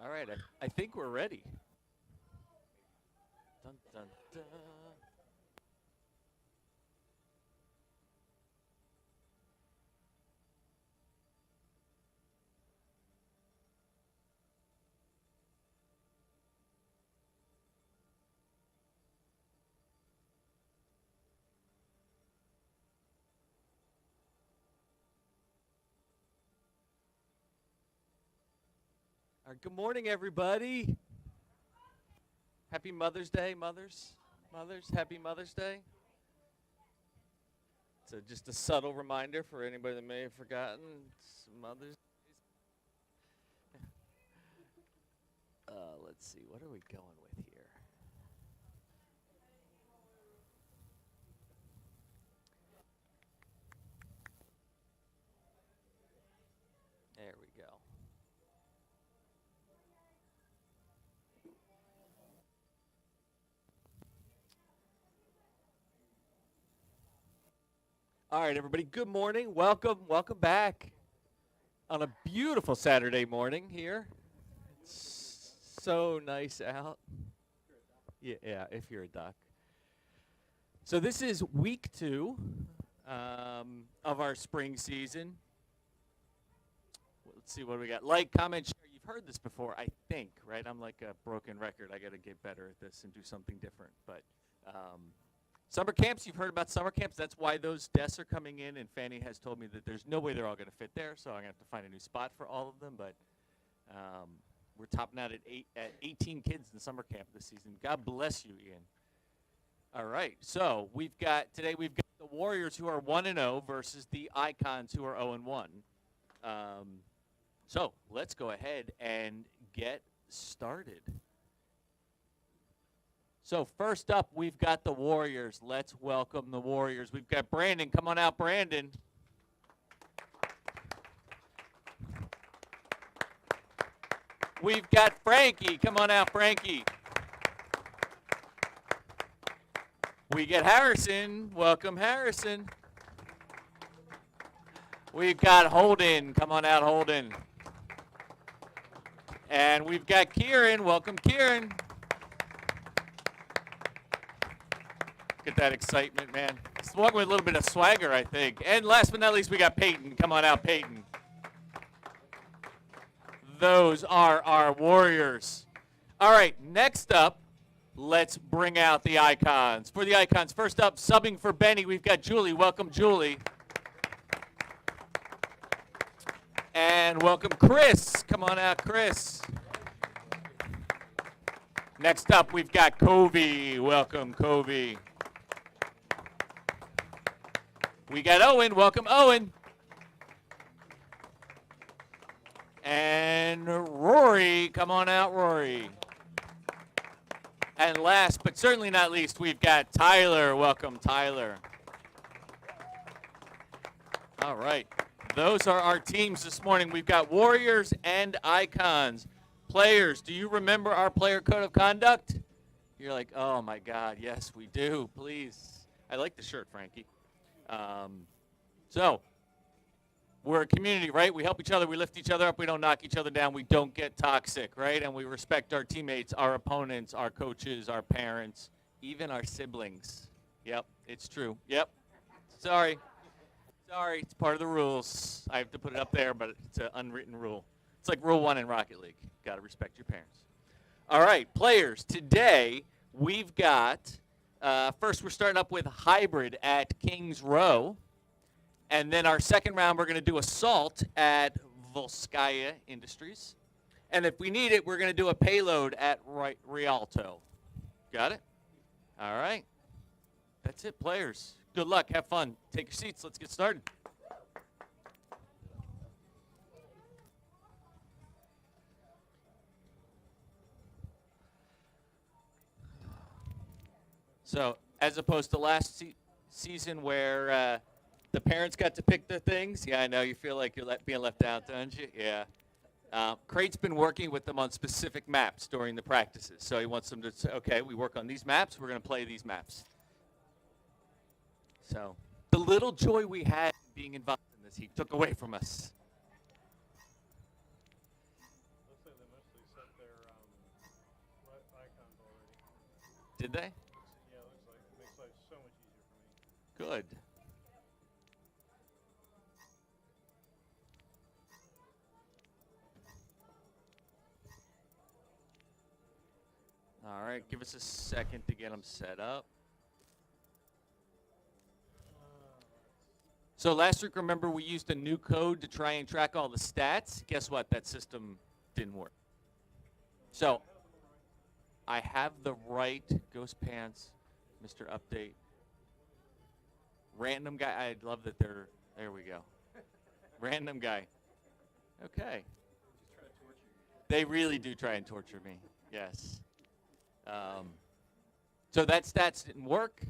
All right, I think we're ready. Dun, dun, dun. All right, good morning, everybody. Happy Mother's Day, mothers. Happy Mother's Day. So just a subtle reminder for anybody that may have forgotten, it's Mother's Day. Let's see, what are we going with here? There we go. All right, everybody, good morning. Welcome back on a beautiful Saturday morning here. It's so nice out. Yeah, if you're a duck. So this is week 2 of our spring season. Let's see what we got. Like, comment, share. You've heard this before, I think, right? I'm like a broken record. I got to get better at this and do something different. But summer camps, you've heard about summer camps. That's why those desks are coming in, and Fanny has told me that there's no way they're all going to fit there, so I'm going to have to find a new spot for all of them. But we're topping out at 18 kids in summer camp this season. God bless you, Ian. All right, so today we've got the Warriors who are 1-0 versus the Icons who are 0-1. So let's go ahead and get started. So first up, we've got the Warriors. Let's welcome the Warriors. We've got Brandon. Come on out, Brandon. We've got Frankie. Come on out, Frankie. We get Harrison. Welcome, Harrison. We've got Holden. Come on out, Holden. And we've got Kieran. Welcome, Kieran. Get that excitement, man. It's one with a little bit of swagger, I think. And last but not least, we got Peyton. Come on out, Peyton. Those are our Warriors. All right, next up, let's bring out the Icons. For the Icons, first up, subbing for Benny, we've got Julie. Welcome, Julie. And welcome, Chris. Come on out, Chris. Next up, we've got Covey. Welcome, Covey. We got Owen. Welcome, Owen. And Rory. Come on out, Rory. And last but certainly not least, we've got Tyler. Welcome, Tyler. All right. Those are our teams this morning. We've got Warriors and Icons. Players, do you remember our player code of conduct? You're like, oh, my God, yes, we do. Please. I like the shirt, Frankie. So we're a community, right? We help each other. We lift each other up. We don't knock each other down. We don't get toxic, right? And we respect our teammates, our opponents, our coaches, our parents, even our siblings. Yep, it's true. Yep. Sorry, it's part of the rules. I have to put it up there, but it's an unwritten rule. It's like Rule 1 in Rocket League. Got to respect your parents. All right, players. Today we've got, first we're starting up with Hybrid at Kings Row. And then our second round, we're going to do Assault at Volskaya Industries. And if we need it, we're going to do a Payload at Rialto. Got it? All right. That's it, players. Good luck. Have fun. Take your seats. Let's get started. So, as opposed to last season where the parents got to pick the things, yeah, I know you feel like you're being left out, don't you? Yeah. Crate's been working with them on specific maps during the practices. So he wants them to say, okay, we work on these maps. We're going to play these maps. So the little joy we had being involved in this, he took away from us. Looks like they mostly set Did they? Yeah, it looks like it makes life so much easier for me. Good. All right, give us a second to get them set up. So last week, remember, we used a new code to try and track all the stats. Guess what? That system didn't work. So I have the right Ghost Pants, Mr. Update. Random guy. I love that they're, there we go. Random guy. Okay. They really do try and torture me. Yes. So that stats didn't work,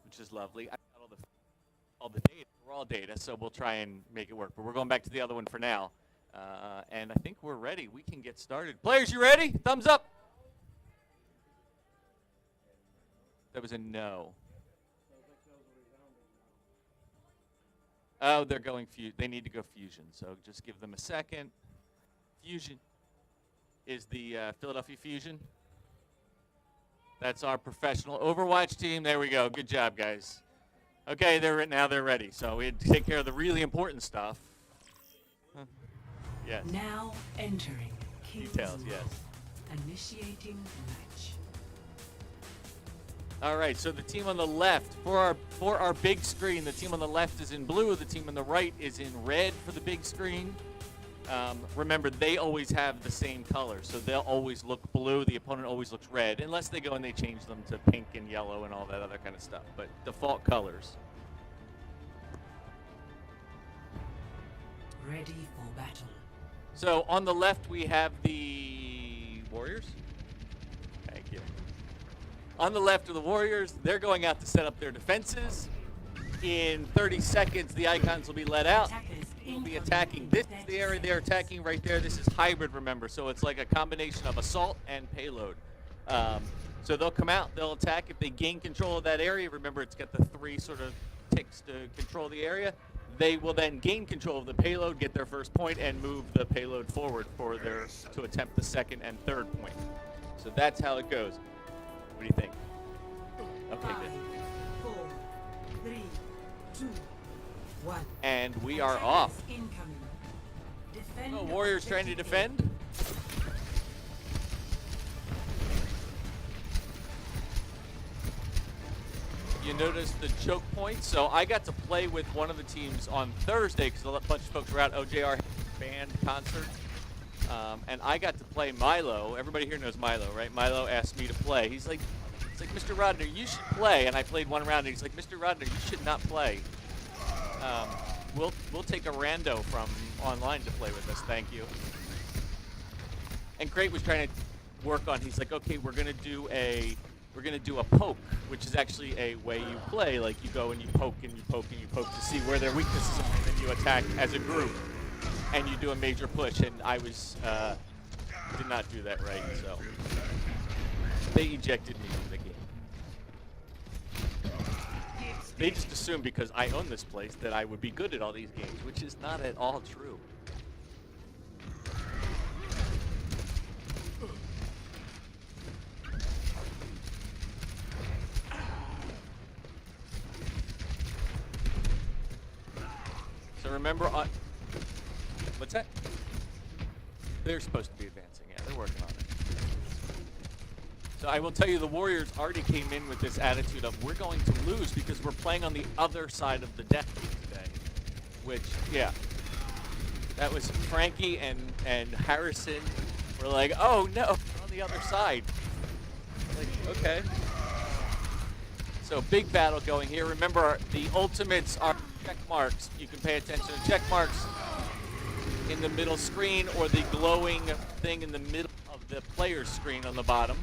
which is lovely. I got all the data, raw data, so we'll try and make it work. But we're going back to the other one for now. And I think we're ready. We can get started. Players, you ready? Thumbs up. That was a no. Oh, they're going they need to go fusion, so just give them a second. Fusion is the Philadelphia Fusion. That's our professional Overwatch team. There we go. Good job, guys. Okay, now they're ready. So we had to take care of the really important stuff. Yes. Now entering King's Details, yes. Initiating match. All right, so the team on the left, for our big screen, the team on the left is in blue, the team on the right is in red for the big screen. Remember, they always have the same color, so they'll always look blue. The opponent always looks red, unless they go and they change them to pink and yellow and all that other kind of stuff, but default colors. Ready for battle. So on the left, we have the Warriors. Thank you. On the left are the Warriors. They're going out to set up their defenses. In 30 seconds, the icons will be let out. We'll be attacking. This is the area they're attacking right there. This is hybrid, remember, so it's like a combination of assault and payload. So they'll come out, they'll attack. If they gain control of that area, remember it's got the 3 sort of ticks to control the area. They will then gain control of the payload, get their first point, and move the payload forward to attempt the second and third point. So that's how it goes. What do you think? Okay, good. 4, 3, 2, 1. And we are off. Incoming. Defend Oh, Warriors trying to defend. You notice the choke point. So I got to play with one of the teams on Thursday because a bunch of folks were out. OJR band concert. And I got to play Milo. Everybody here knows Milo, right? Milo asked me to play. He's like, Mr. Rodner, you should play. And I played one round, and he's like, Mr. Rodner, you should not play. We'll take a rando from online to play with us. Thank you. And Crate was trying to work on. He's like, okay, we're gonna do a poke, which is actually a way you play. Like you go and you poke and you poke and you poke to see where their weaknesses are, and then you attack as a group, and you do a major push. And I did not do that right, so they ejected me from the game. They just assumed because I own this place that I would be good at all these games, which is not at all true. So remember, what's that? They're supposed to be advancing. Yeah, they're working on it. So I will tell you, the Warriors already came in with this attitude of we're going to lose because we're playing on the other side of the deck today. Which, yeah, that was Frankie and Harrison were like, oh no, we're on the other side. Like, okay. So big battle going here. Remember, the ultimates are check marks. You can pay attention to check marks in the middle screen or the glowing thing in the middle of the player's screen on the bottom.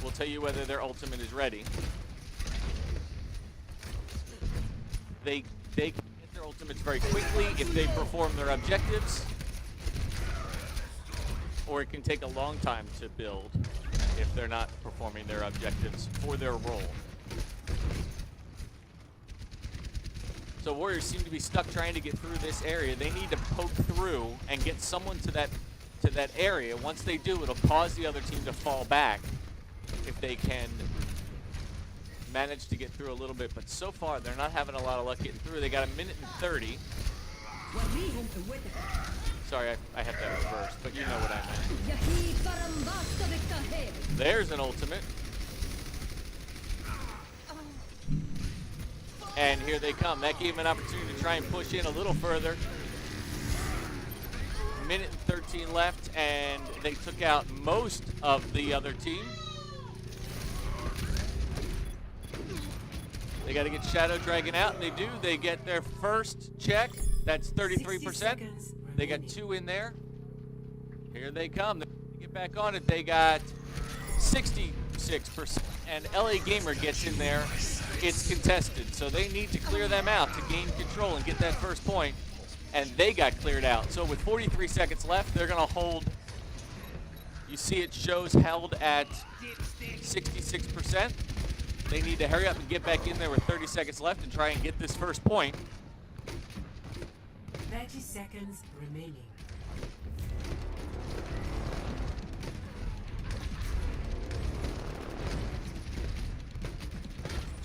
We'll tell you whether their ultimate is ready. They can get their ultimates very quickly if they perform their objectives, or it can take a long time to build if they're not performing their objectives for their role. So Warriors seem to be stuck trying to get through this area. They need to poke through and get someone to that area. Once they do, it'll cause the other team to fall back. If they can manage to get through a little bit. But so far, they're not having a lot of luck getting through. They got 1 minute and 30. Sorry, I have that reversed, but you know what I meant. There's an ultimate. And here they come. That gave them an opportunity to try and push in a little further. 1 minute and 13 left, and they took out most of the other team. They got to get Shadow Dragon out, and they do. They get their first check. That's 33%. They got 2 in there. Here they come. They get back on it. They got 66%. And LA Gamer gets in there. It's contested. So they need to clear them out to gain control and get that first point. And they got cleared out. So with 43 seconds left, they're going to hold. You see it shows held at 66%. They need to hurry up and get back in there with 30 seconds left and try and get this first point. 30 seconds remaining.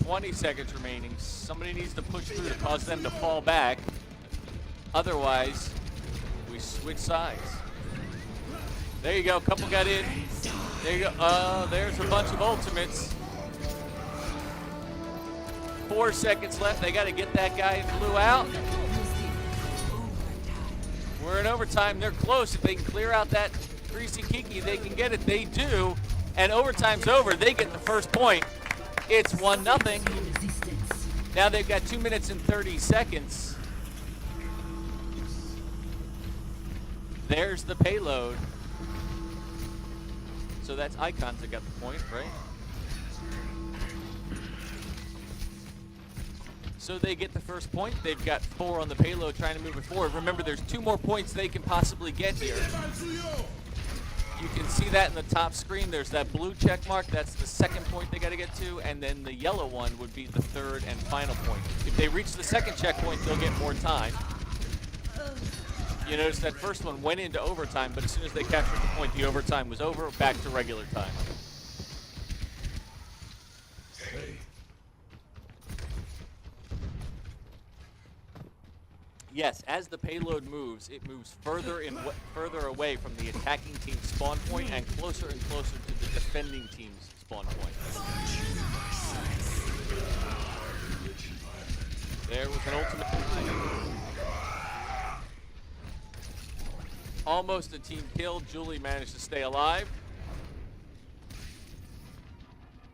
$20 seconds remaining. Somebody needs to push through to cause them to fall back. Otherwise, we switch sides. There you go. Couple got in. There you go. There's a bunch of ultimates. 4 seconds left. They got to get that guy in blue out. We're in overtime. They're close. If they can clear out that greasy kiki, they can get it. They do. And overtime's over. They get the first point. It's 1-0. Now they've got 2 minutes and 30 seconds. There's the payload. So that's Icons that got the point, right? So they get the first point. They've got 4 on the payload trying to move it forward. Remember, there's 2 more points they can possibly get here. You can see that in the top screen. There's that blue check mark. That's the second point they got to get to. And then the yellow one would be the third and final point. If they reach the second checkpoint, they'll get more time. You notice that first one went into overtime, but as soon as they captured the point, the overtime was over, back to regular time. Yes, as the payload moves, it moves further away from the attacking team's spawn point and closer to the defending team's spawn point. There was an ultimate. Almost a team kill. Julie managed to stay alive.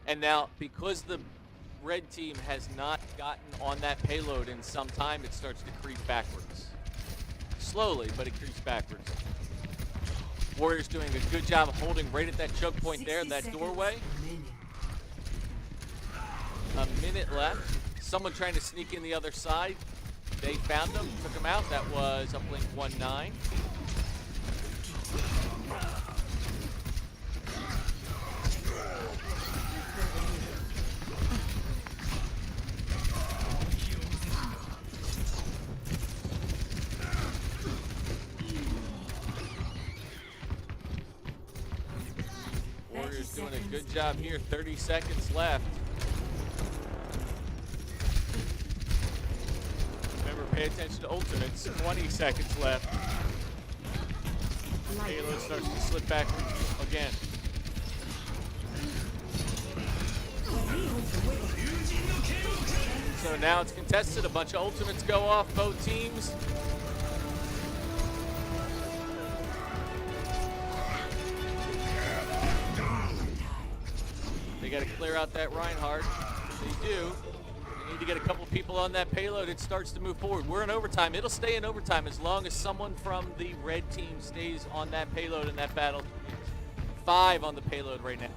And now, because the red team has not gotten on that payload in some time, it starts to creep backwards. Slowly, but it creeps backwards. Warriors doing a good job of holding right at that choke point there, that doorway. A minute left. Someone trying to sneak in the other side. They found him, took him out. That was Uplink 19. Warriors doing a good job here. 30 seconds left. Remember, pay attention to ultimates. 20 seconds left. Halo starts to slip back again. So now it's contested. A bunch of ultimates go off, both teams. They got to clear out that Reinhardt. They do. They need to get a couple people on that payload. It starts to move forward. We're in overtime. It'll stay in overtime as long as someone from the red team stays on that payload in that battle. 5 on the payload right now.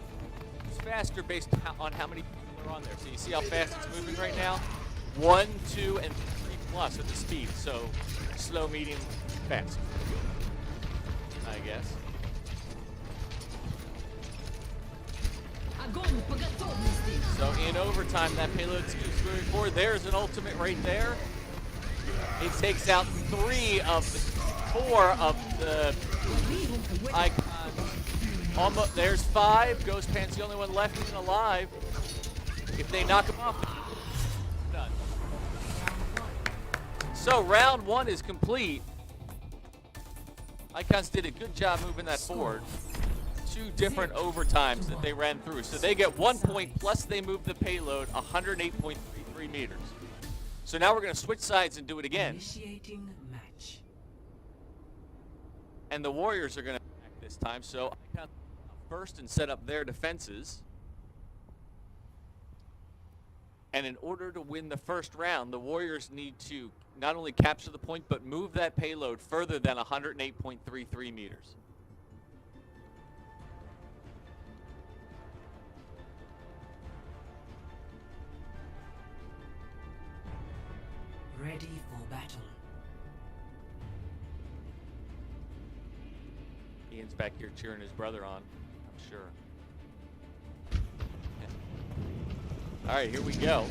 It's faster based on how many people are on there. So you see how fast it's moving right now? 1, 2, and 3 plus at the speed. So slow, medium, fast, I guess. So in overtime, that payload keeps moving forward. There's an ultimate right there. It takes out 4 of the Icons Almost, there's 5. Ghost Pant's the only one left and alive. If they knock him off, done. So round 1 is complete. Icons did a good job moving that forward. 2 different overtimes that they ran through. So they get 1 point plus they moved the payload 108.33 meters. So now we're going to switch sides and do it again. Initiating match. And the Warriors are going to attack this time. So Icons first and set up their defenses. And in order to win the first round, the Warriors need to not only capture the point, but move that payload further than 108.33 meters. Ready for battle. Ian's back here cheering his brother on, I'm sure. All right, here we go.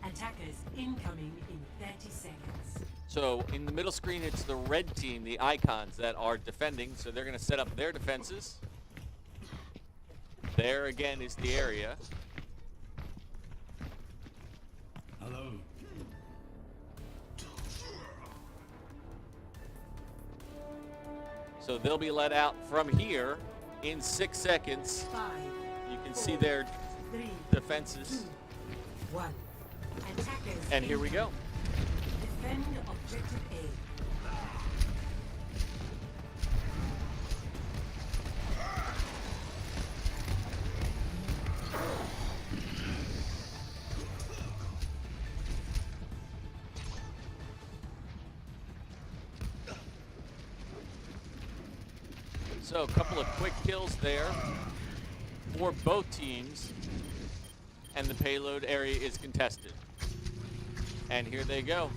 Attackers incoming in 30 seconds. So in the middle screen, it's the red team, the Icons, that are defending. So they're going to set up their defenses. There again is the area. Hello. So they'll be let out from here in 6 seconds. 5, You can see their 3, defenses. 2, 1. Attackers. And here we go. Defend objective A. So a couple of quick kills there for both teams. And the payload area is contested. And here they go.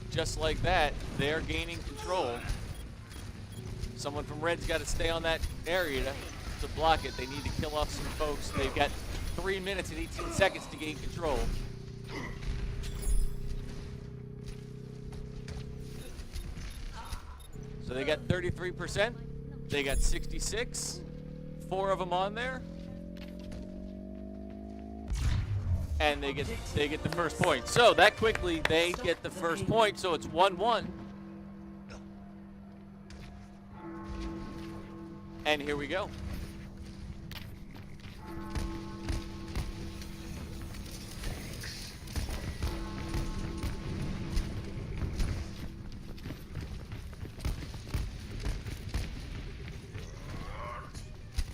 Just like that, they're gaining control. Someone from Red's got to stay on that area to block it. They need to kill off some folks. They've got 3 minutes and 18 seconds to gain control. So they got 33%. They got 66. 4 of them on there. And they get the first point. So that quickly they get the first point. So it's 1-1. And here we go.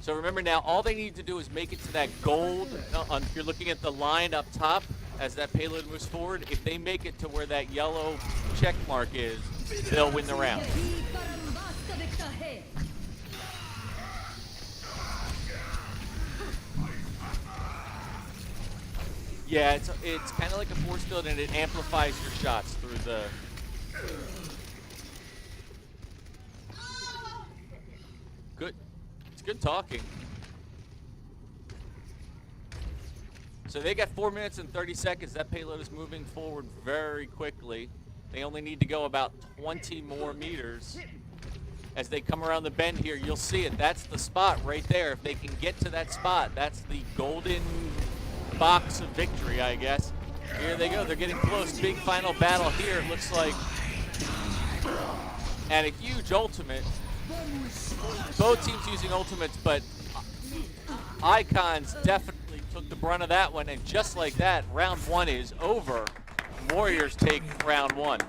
So remember now, all they need to do is make it to that gold. If you're looking at the line up top as that payload moves forward, if they make it to where that yellow check mark is, they'll win the round. Yeah, it's kind of like a force field, and it amplifies your shots through the. Good. Good talking. So they got 4 minutes and 30 seconds. That payload is moving forward very quickly. They only need to go about 20 more meters. As they come around the bend here, you'll see it. That's the spot right there. If they can get to that spot, that's the golden box of victory, I guess. Here they go. They're getting close. Big final battle here, it looks like. And a huge ultimate. Both teams using ultimates, but Icons definitely took the brunt of that one, and just like that, round 1 is over. Warriors take round 1.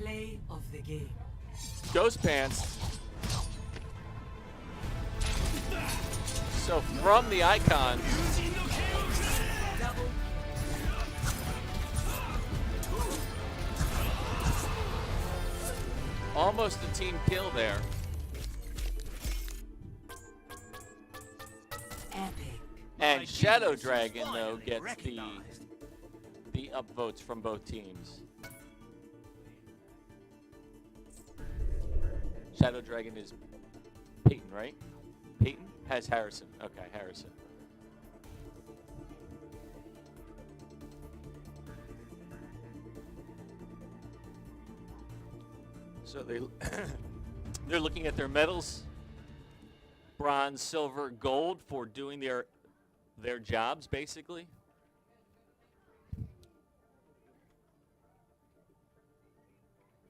Play of the game. Ghost Pants. So from the Icons, almost a team kill there. Epic. And Shadow Dragon, though, gets the upvotes from both teams. Shadow Dragon is Peyton, right? Peyton has Harrison. Okay, Harrison. So they're looking at their medals, bronze, silver, gold for doing their jobs basically.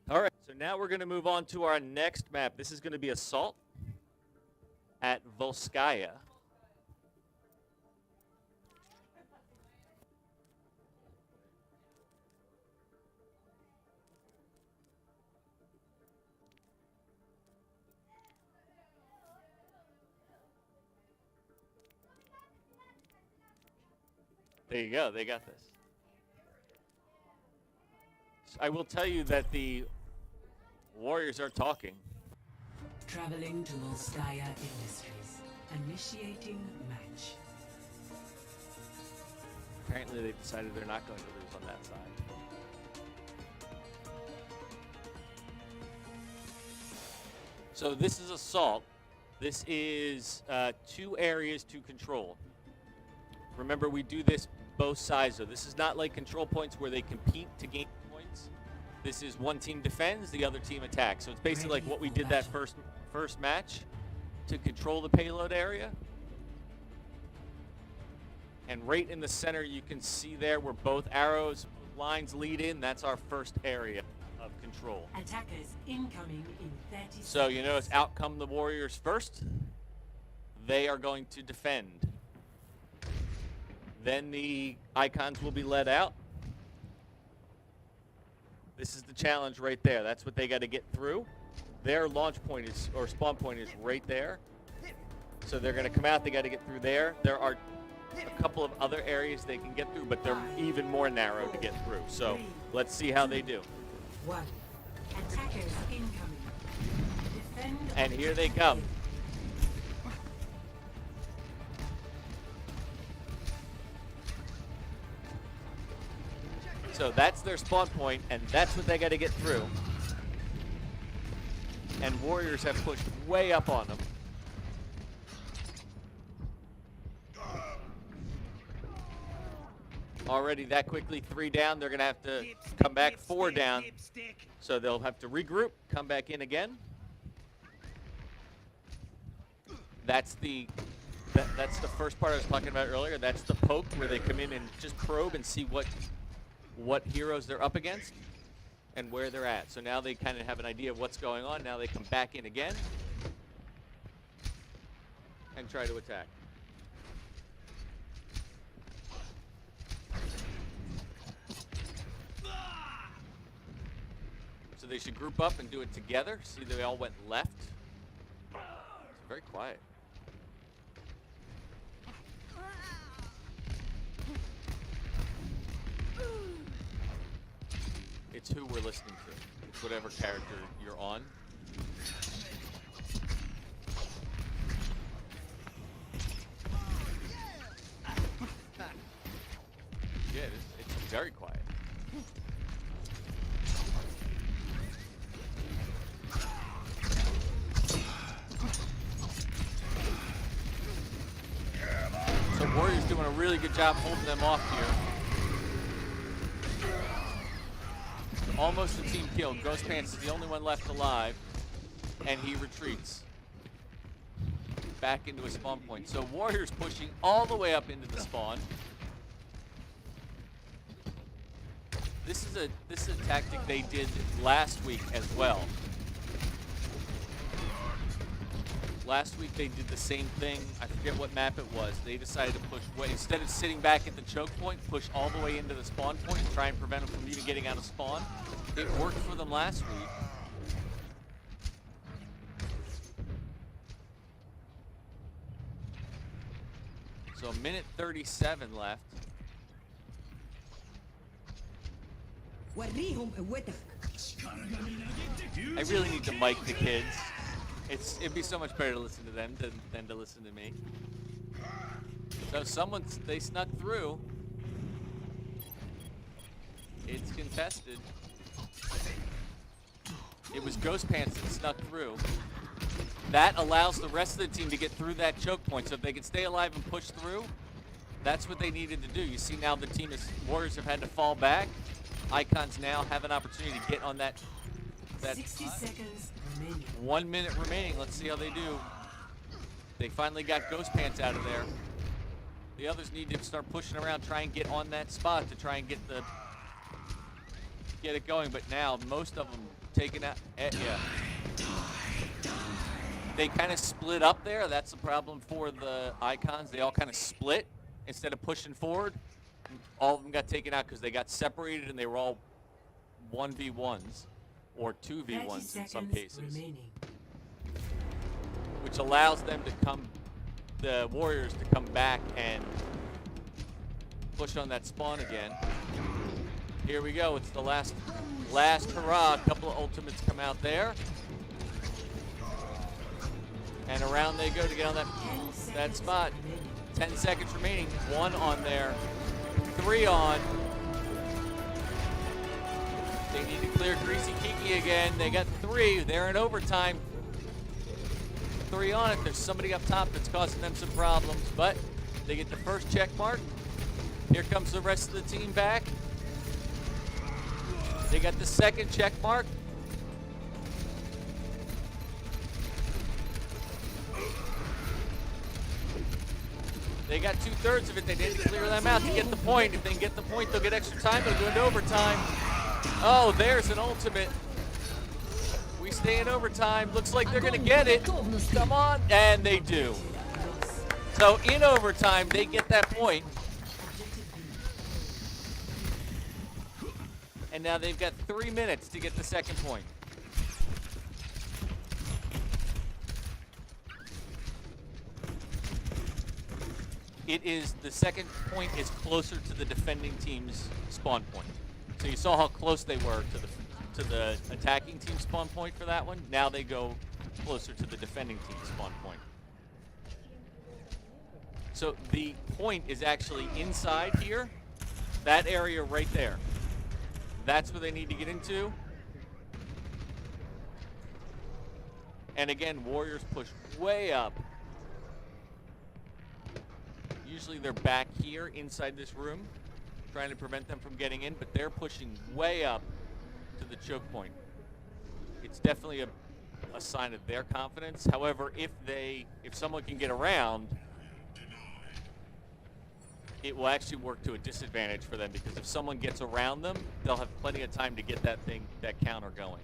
All right, so now we're going to move on to our next map. This is going to be Assault at Volskaya. There you go. They got this. I will tell you that the Warriors are talking. Traveling to Volskaya Industries. Initiating match. Apparently they decided they're not going to lose on that side. So this is Assault. This is 2 areas to control. Remember, we do this both sides, though. This is not like control points where they compete to gain points. This is one team defends, the other team attacks. So it's basically like what we did that first match to control the payload area. And right in the center, you can see there where both arrows lines lead in. That's our first area of control. Attackers incoming in 30 seconds. So you notice out come the Warriors first. They are going to defend. Then the icons will be let out. This is the challenge right there. That's what they got to get through. Their launch point is, or spawn point is right there. So they're going to come out. They got to get through there. There are a couple of other areas they can get through, but they're even more narrow to get through. So let's see how they do. 1. Attackers incoming. Defend And here they objective come. A. So that's their spawn point, and that's what they got to get through. And Warriors have pushed way up on them. Already that quickly, 3 down. They're going to have to come back 4 down. So they'll have to regroup, come back in again. That's the first part I was talking about earlier. That's the poke where they come in and just probe and see what heroes they're up against and where they're at. So now they kind of have an idea of what's going on. Now they come back in again and try to attack. So they should group up and do it together. See, they all went left. It's very quiet. It's who we're listening to. It's whatever character you're on. Yeah, it's very quiet. So Warriors doing a really good job holding them off here. Almost a team kill. Ghost Pants is the only one left alive, and he retreats back into his spawn point. So Warriors pushing all the way up into the spawn. This is a tactic they did last week as well. Last week they did the same thing. I forget what map it was. They decided to push way, instead of sitting back at the choke point, push all the way into the spawn point and try and prevent them from even getting out of spawn. It worked for them last week. So 1:37 left. I really need to mic the kids. It'd be so much better to listen to them than to listen to me. So they snuck through. It's contested. It was Ghost Pants that snuck through. That allows the rest of the team to get through that choke point. So if they can stay alive and push through, that's what they needed to do. You see now Warriors have had to fall back. Icons now have an opportunity to get on that That 60 seconds remaining. 1 minute remaining. Let's see how they do. They finally got Ghost Pants out of there. The others need to start pushing around, try and get on that spot to try and get it going. But now most of them taking out. Yeah. They kind of split up there. That's the problem for the icons. They all kind of split instead of pushing forward. All of them got taken out because they got separated and they were all 1v1s or 2v1s in some cases, remaining. which allows them to the Warriors to come back and push on that spawn again. Here we go. It's the last hurrah. A couple of ultimates come out there. And around they go to get on that spot. 10 seconds remaining. 1 on there. 3 on. They need to clear Greasy Kiki again. They got 3. They're in overtime. 3 on it. There's somebody up top that's causing them some problems, but they get the first check mark. Here comes the rest of the team back. They got the second check mark. They got 2/3 of it. They need to clear them out to get the point. If they can get the point, they'll get extra time. They'll go into overtime. Oh, there's an ultimate. We stay in overtime. Looks like they're going to get it. Come on. And they do. So in overtime, they get that point. And now they've got 3 minutes to get the second point. The second point is closer to the defending team's spawn point. So you saw how close they were to the attacking team's spawn point for that one. Now they go closer to the defending team's spawn point. So the point is actually inside here, that area right there. That's where they need to get into. And again, Warriors push way up. Usually they're back here inside this room, trying to prevent them from getting in, but they're pushing way up to the choke point. It's definitely a sign of their confidence. However, if someone can get around, it will actually work to a disadvantage for them, because if someone gets around them, they'll have plenty of time to get that counter going.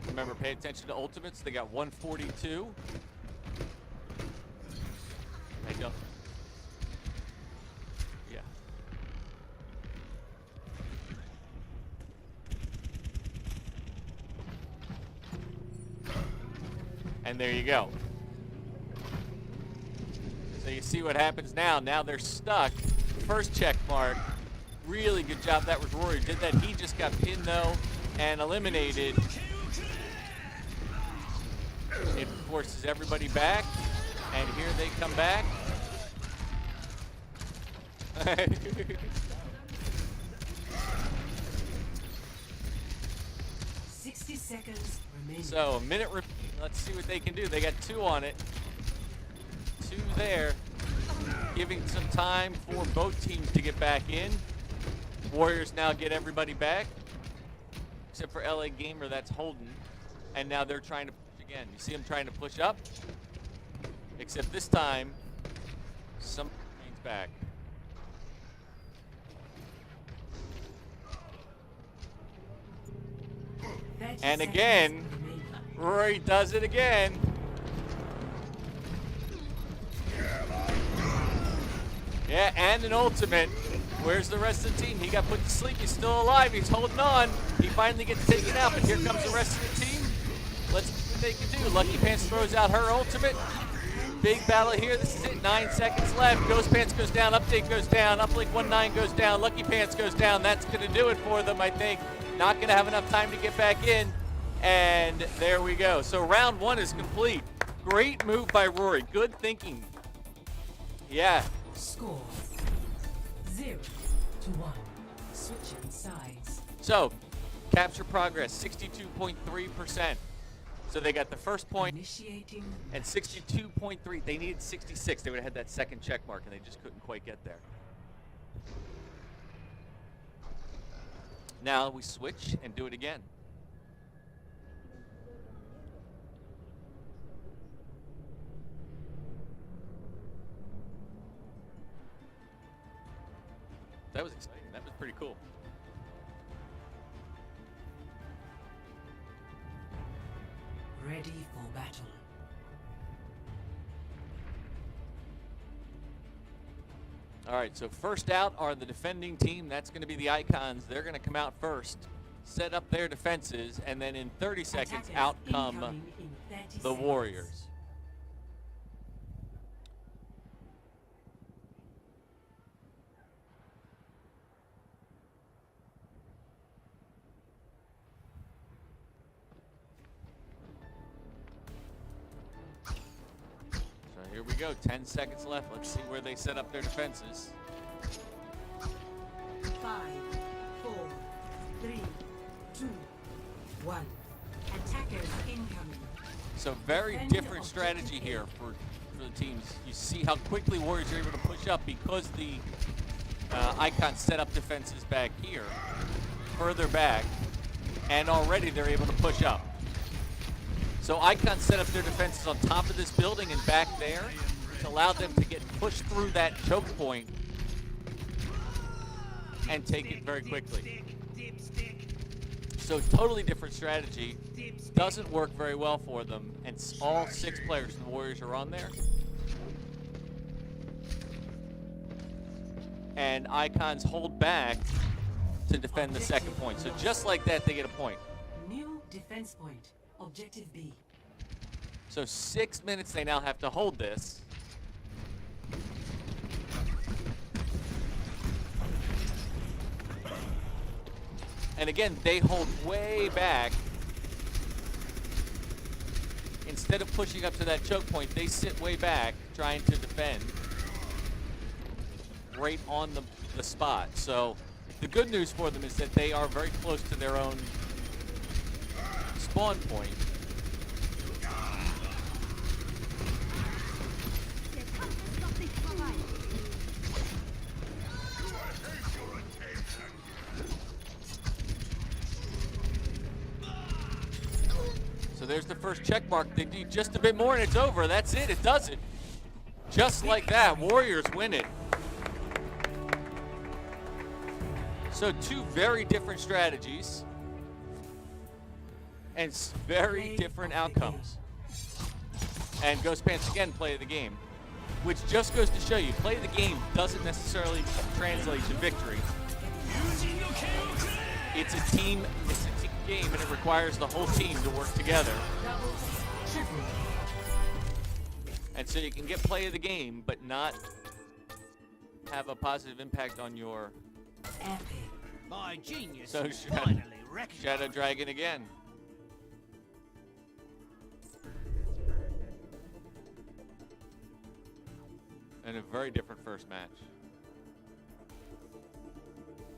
Remember, pay attention to ultimates. They got 142. I don't. Yeah. And there you go. So you see what happens now. Now they're stuck. First check mark. Really good job. That was Rory who did that. He just got pinned, though, and eliminated. It forces everybody back, and here they come back. 60 seconds remaining. So a minute. Let's see what they can do. They got 2 on it. 2 there, giving some time for both teams to get back in. Warriors now get everybody back, except for LA Gamer, that's Holden, and now they're trying to. Again, you see them trying to push up, except this time, some remains back. And again, Rory does it again. Yeah, and an ultimate. Where's the rest of the team? He got put to sleep. He's still alive. He's holding on. He finally gets taken out, but here comes the rest of the team. Let's see what they can do. Lucky Pants throws out her ultimate. Big battle here. This is it. 9 seconds left. Ghost Pants goes down. Update goes down. Uplink 19 goes down. Lucky Pants goes down. That's going to do it for them, I think. Not going to have enough time to get back in. And there we go. So round 1 is complete. Great move by Rory. Good thinking. Yeah. Score 0-1. Switching sides. So, capture progress, 62.3%. So they got the first point Initiating and 62.3. They needed 66. They would have had that second check mark, and they just couldn't quite get there. Now we switch and do it again. That was exciting. That was pretty cool. Ready for battle. All right, so first out are the defending team. That's going to be the Icons. They're going to come out first, set up their defenses, and then in 30 seconds, Attackers out come incoming in 30 the seconds. Warriors. So here we go, 10 seconds left. Let's see where they set up their defenses. 5, 4, 3, 2, 1. Attackers incoming. So very Defend different objective strategy A. here for the teams. You see how quickly Warriors are able to push up because the Icons set up defenses back here, further back, and already they're able to push up. So Icons set up their defenses on top of this building and back there to allow them to get pushed through that choke point and take it very quickly. So totally different strategy. Doesn't work very well for them, and all 6 players from the Warriors are on there. And Icons hold back to defend the second point. So just like that, they get a point. New defense point. Objective B. So 6 minutes they now have to hold this. And again, they hold way back. Instead of pushing up to that choke point, they sit way back trying to defend right on the spot. So the good news for them is that they are very close to their own spawn point. So there's the first check mark. They need just a bit more and it's over. That's it. It does it. Just like that, Warriors win it. So 2 very different strategies and very different outcomes. And Ghost Pants again play of the game, which just goes to show you, play of the game doesn't necessarily translate to victory. It's a team game, and it requires the whole team to work together. And so you can get play of the game, but not have a positive impact on your. Epic. My genius So is finally recognized. Shadow Dragon again. And a very different first match.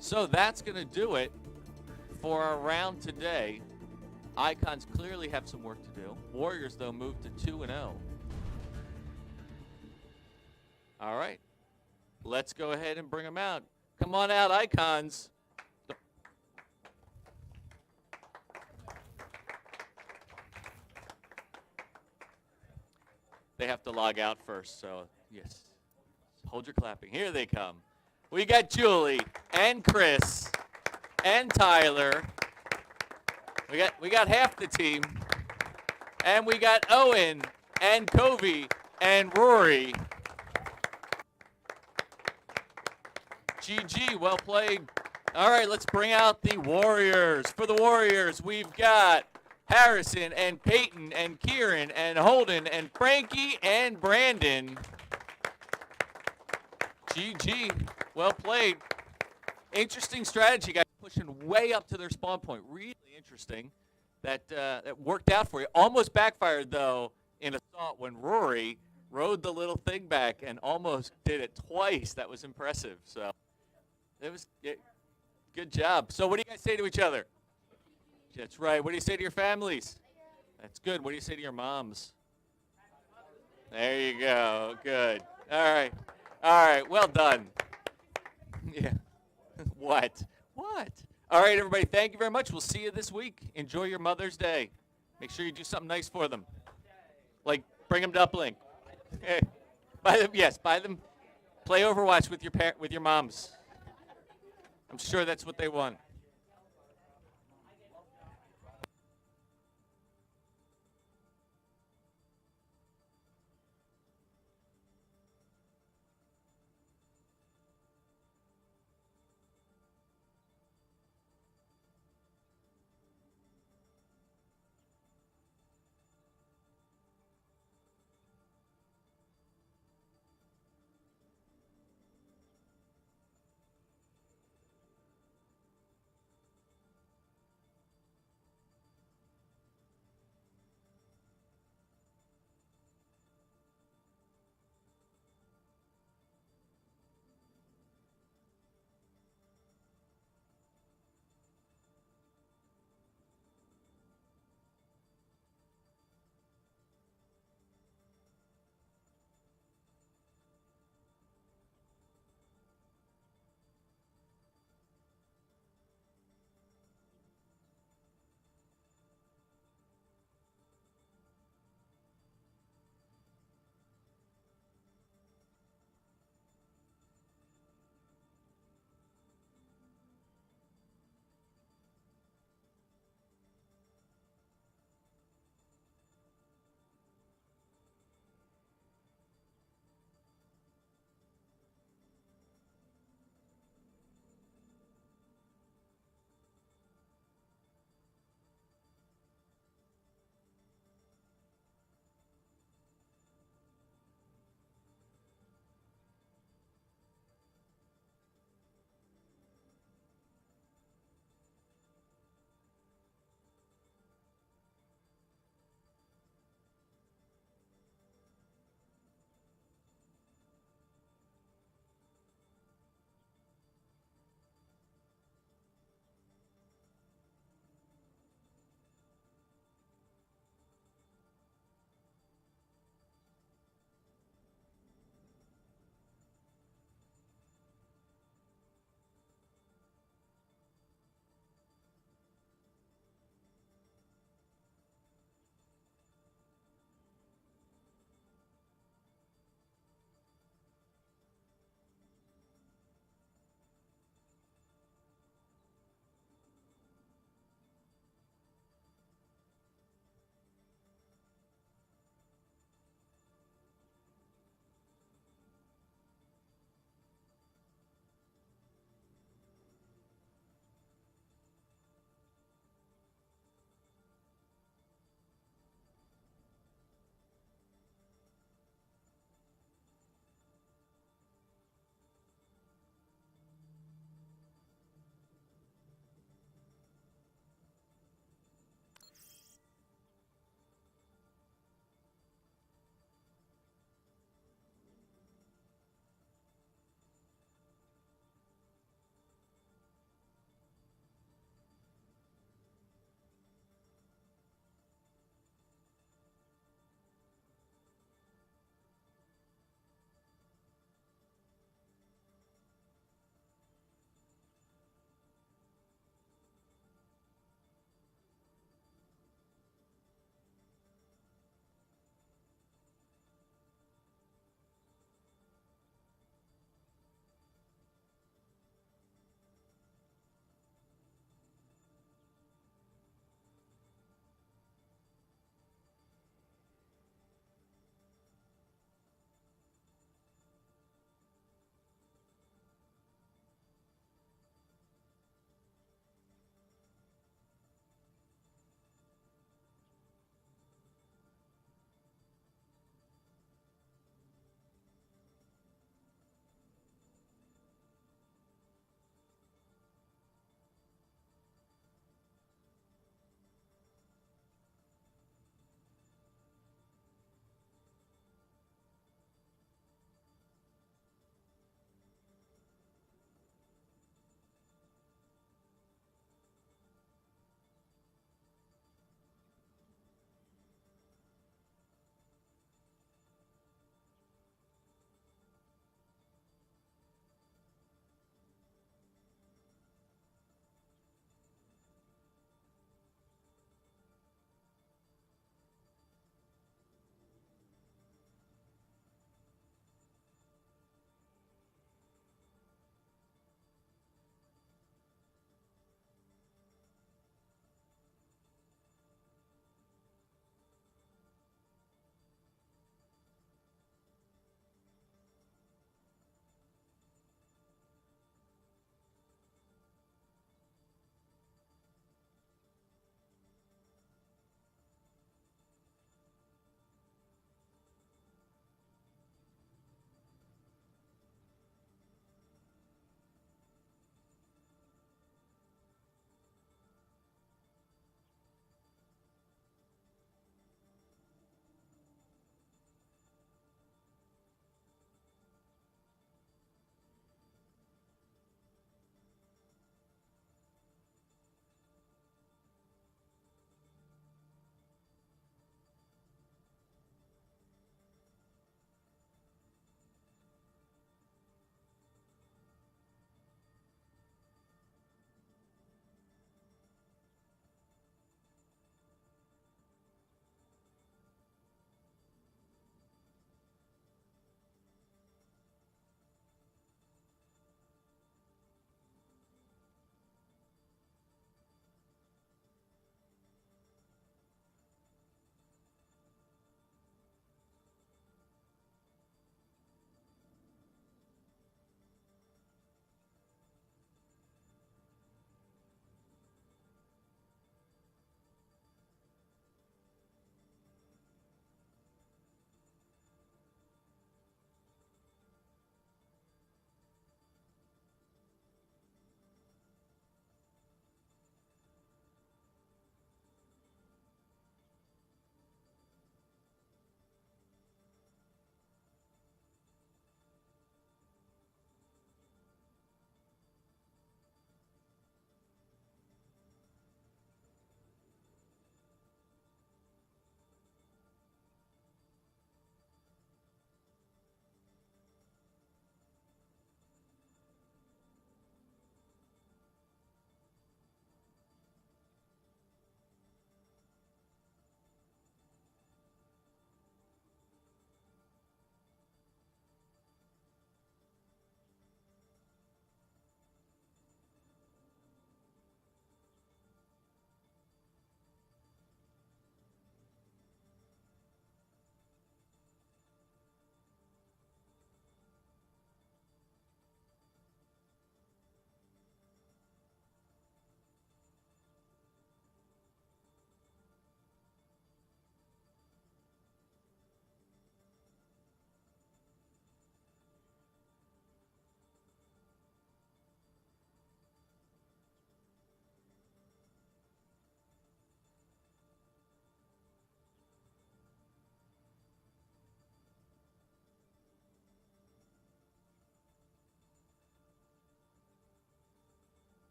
So that's going to do it for our round today. Icons clearly have some work to do. Warriors, though, move to 2-0. All right. Let's go ahead and bring them out. Come on out, Icons. They have to log out first, so yes. Hold your clapping. Here they come. We got Julie and Chris and Tyler. We got half the team. And we got Owen and Covey and Rory. GG, well played. All right, let's bring out the Warriors. For the Warriors, we've got Harrison and Peyton and Kieran and Holden and Frankie and Brandon. GG, well played. Interesting strategy, guys. Pushing way up to their spawn point. Really interesting. That worked out for you. Almost backfired, though, in Assault when Rory rode the little thing back and almost did it twice. That was impressive. So it was good job. So what do you guys say to each other? That's right. What do you say to your families? That's good. What do you say to your moms? There you go. Good. All right. All right. Well done. Yeah. What? All right, everybody. Thank you very much. We'll see you this week. Enjoy your Mother's Day. Make sure you do something nice for them, like bring them to Uplink. Okay. Buy them. Yes, buy them. Play Overwatch with your moms. I'm sure that's what they want.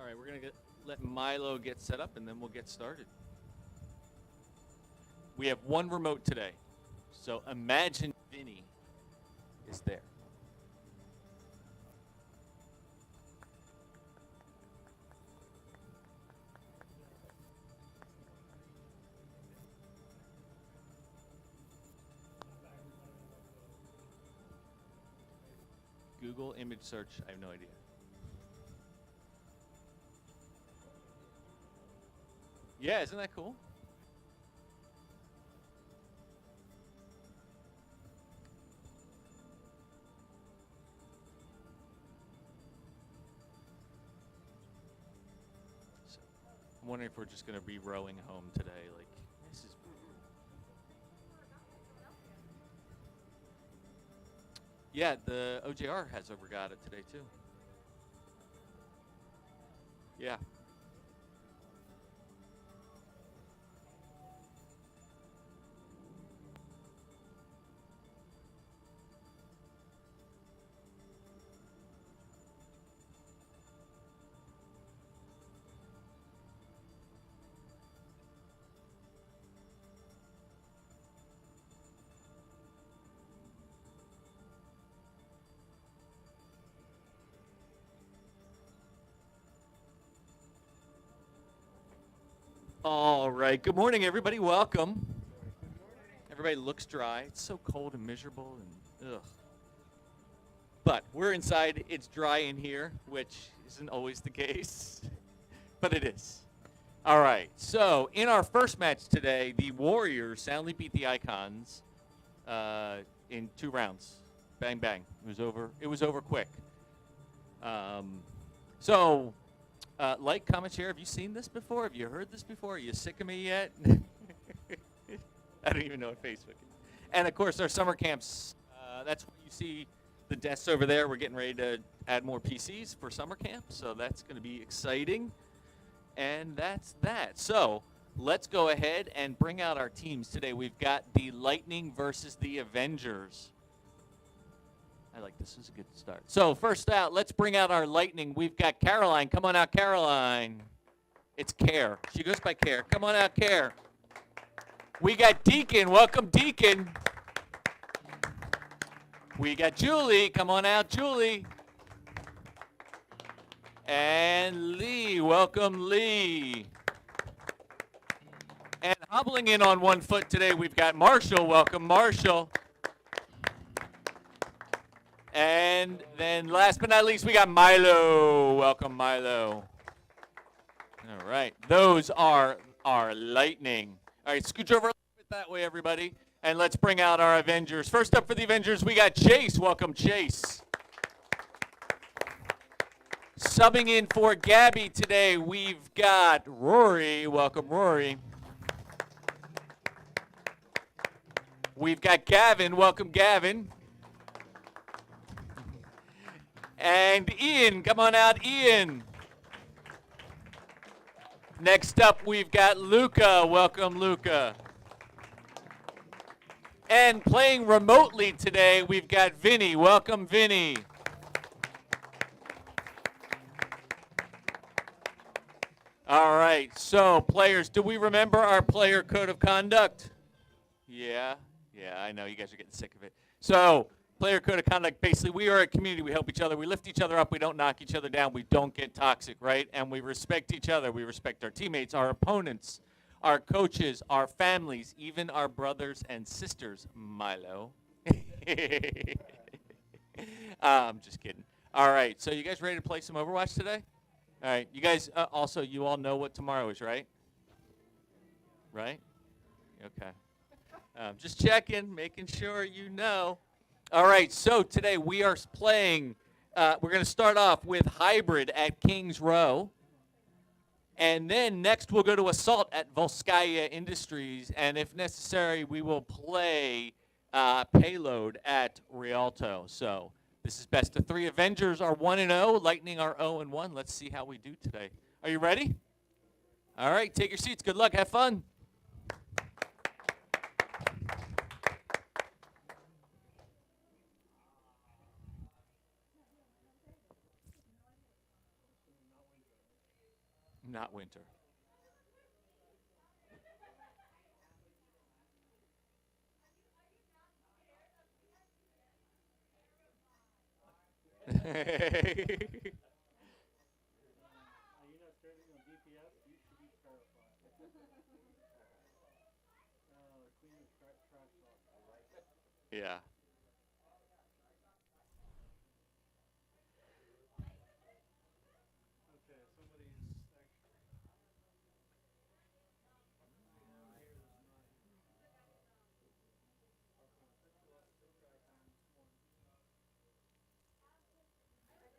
All right, we're going to let Milo get set up, and then we'll get started. We have one remote today, so imagine Vinny is there. Google image search, I have no idea. Yeah, isn't that cool? So, I'm wondering if we're just going to be rowing home today. Like, this is. Yeah, the OJR has a regatta today too. Yeah. All right. Good morning, everybody. Welcome. Everybody looks dry. It's so cold and miserable and ugh. But we're inside. It's dry in here, which isn't always the case, but it is. All right. So in our first match today, the Warriors soundly beat the Icons in 2 rounds. Bang, bang. It was over. It was over quick. Like, comment, share. Have you seen this before? Have you heard this before? Are you sick of me yet? I don't even know what Facebook is. And, of course, our summer camps, that's what you see the desks over there. We're getting ready to add more PCs for summer camp, so that's going to be exciting. And that's that. So let's go ahead and bring out our teams today. We've got the Lightning versus the Avengers. I like this. This is a good start. So first out, let's bring out our Lightning. We've got Caroline. Come on out, Caroline. It's Care. She goes by Care. Come on out, Care. We got Deacon. Welcome, Deacon. We got Julie. Come on out, Julie. And Lee. Welcome, Lee. And hobbling in on 1 foot today, we've got Marshall. Welcome, Marshall. And then last but not least, we got Milo. Welcome, Milo. All right. Those are our Lightning. All right, scooch over a little bit that way, everybody. And let's bring out our Avengers. First up for the Avengers, we got Chase. Welcome, Chase. Subbing in for Gabby today, we've got Rory. Welcome, Rory. We've got Gavin. Welcome, Gavin. And Ian, come on out, Ian. Next up, we've got Luca. Welcome, Luca. And playing remotely today, we've got Vinny. Welcome, Vinny. All right, so players, do we remember our player code of conduct? Yeah, I know you guys are getting sick of it. So, player code of conduct, basically, we are a community. We help each other. We lift each other up. We don't knock each other down. We don't get toxic, right? And we respect each other. We respect our teammates, our opponents, our coaches, our families, even our brothers and sisters, Milo. I'm just kidding. All right, so you guys ready to play some Overwatch today? All right, you guys, also, you all know what tomorrow is, right? Right? Okay. Just checking, making sure you know. All right, so today we are playing, we're going to start off with Hybrid at Kings Row. And then next we'll go to Assault at Volskaya Industries. And if necessary, we will play Payload at Rialto. So this is best of 3. Avengers are 1-0, Lightning are 0-1. Let's see how we do today. Are you ready? All right, take your seats. Good luck. Have fun. not winter. Are you not starting on DPS? You should be terrified. Queen of trash talk. Yeah. Okay, somebody's actually.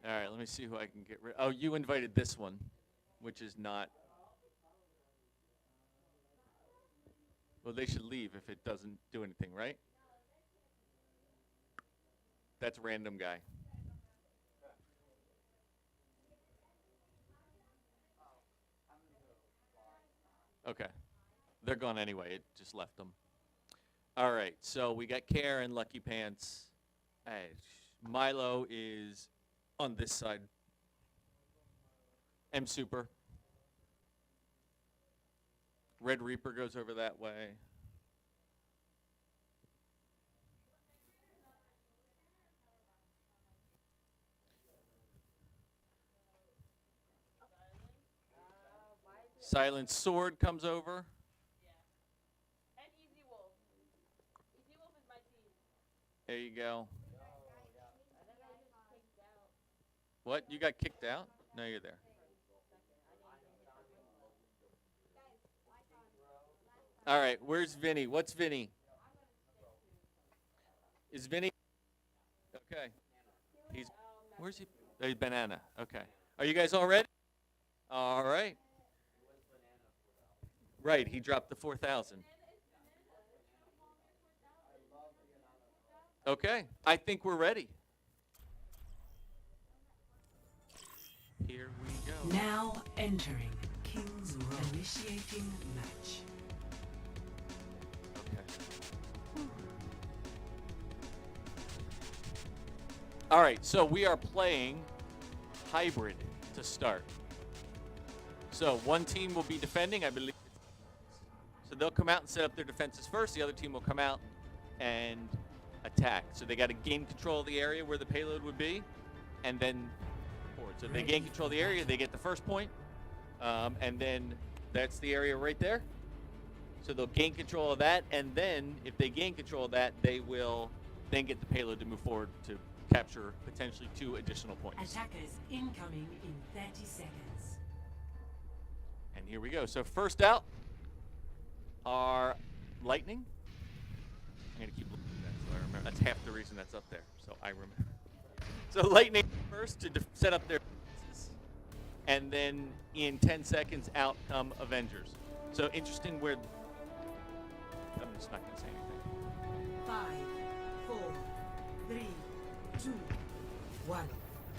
All right, let me see who I can get rid. Oh, you invited this one, which is not. Well, they should leave if it doesn't do anything, right? That's random guy. Okay. They're gone anyway. It just left them. All right, so we got Care and Lucky Pants. Milo is on this side. M Super. Red Reaper goes over that way. Silent Sword comes over. And Easy Wolf. Easy Wolf is my team. There you go. And then I just kicked out. What? You got kicked out? No, you're there. All right, where's Vinny? What's Vinny? Is Vinny? Okay. Where's he? Oh, he's Banana. Okay. Are you guys all ready? All right. Right, he dropped the 4,000. Okay, I think we're ready. Here we go. Now entering King's Row. Initiating match. Okay. All right, so we are playing hybrid to start. So one team will be defending, I believe. So they'll come out and set up their defenses first. The other team will come out and attack. So they got to gain control of the area where the payload would be, and then forward. So if they gain control of the area, they get the first point, and then that's the area right there. So they'll gain control of that, and then if they gain control of that, they will then get the payload to move forward to capture potentially 2 additional points. Attackers incoming in 30 seconds. And here we go. So first out are Lightning. I'm going to keep looking at that so I remember. That's half the reason that's up there, so I remember. So Lightning first to set up their defenses, and then in 10 seconds out come Avengers. So interesting where... I'm just not going to say anything. 5, 4, 3, 2, 1.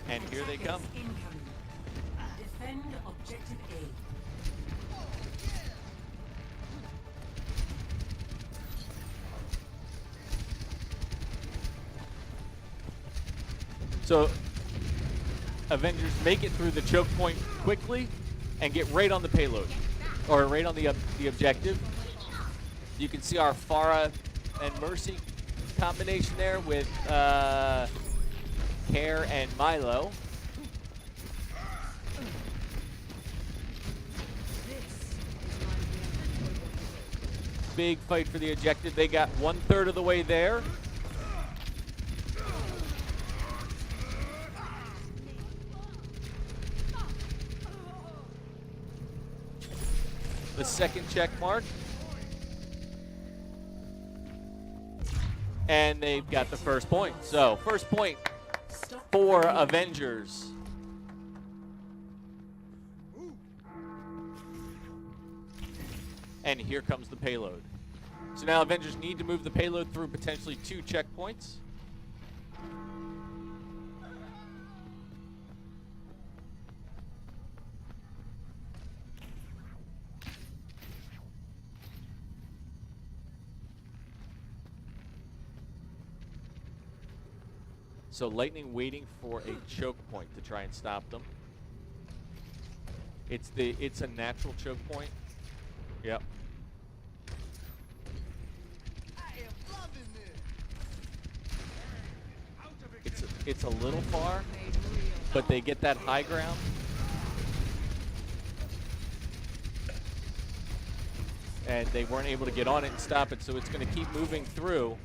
And here they come. Attackers incoming. Defend objective A. So Avengers make it through the choke point quickly and get right on the payload, or right on the objective. You can see our Pharah and Mercy combination there with Care and Milo. Big fight for the objective. They got 1/3 of the way there. The second check mark. And they've got the first point. So, first point for Avengers. And here comes the payload. So now Avengers need to move the payload through potentially 2 checkpoints. So Lightning waiting for a choke point to try and stop them. It's a natural choke point. Yep. It's a little far, but they get that high ground. And they weren't able to get on it and stop it, so it's going to keep moving through.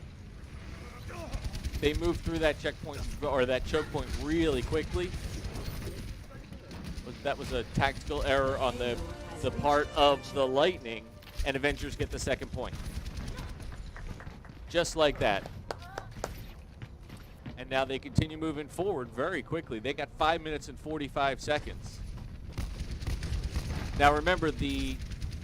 They moved through that checkpoint or that choke point really quickly. That was a tactical error on the part of the Lightning, and Avengers get the second point. Just like that. And now they continue moving forward very quickly. They got 5 minutes and 45 seconds. Now remember, the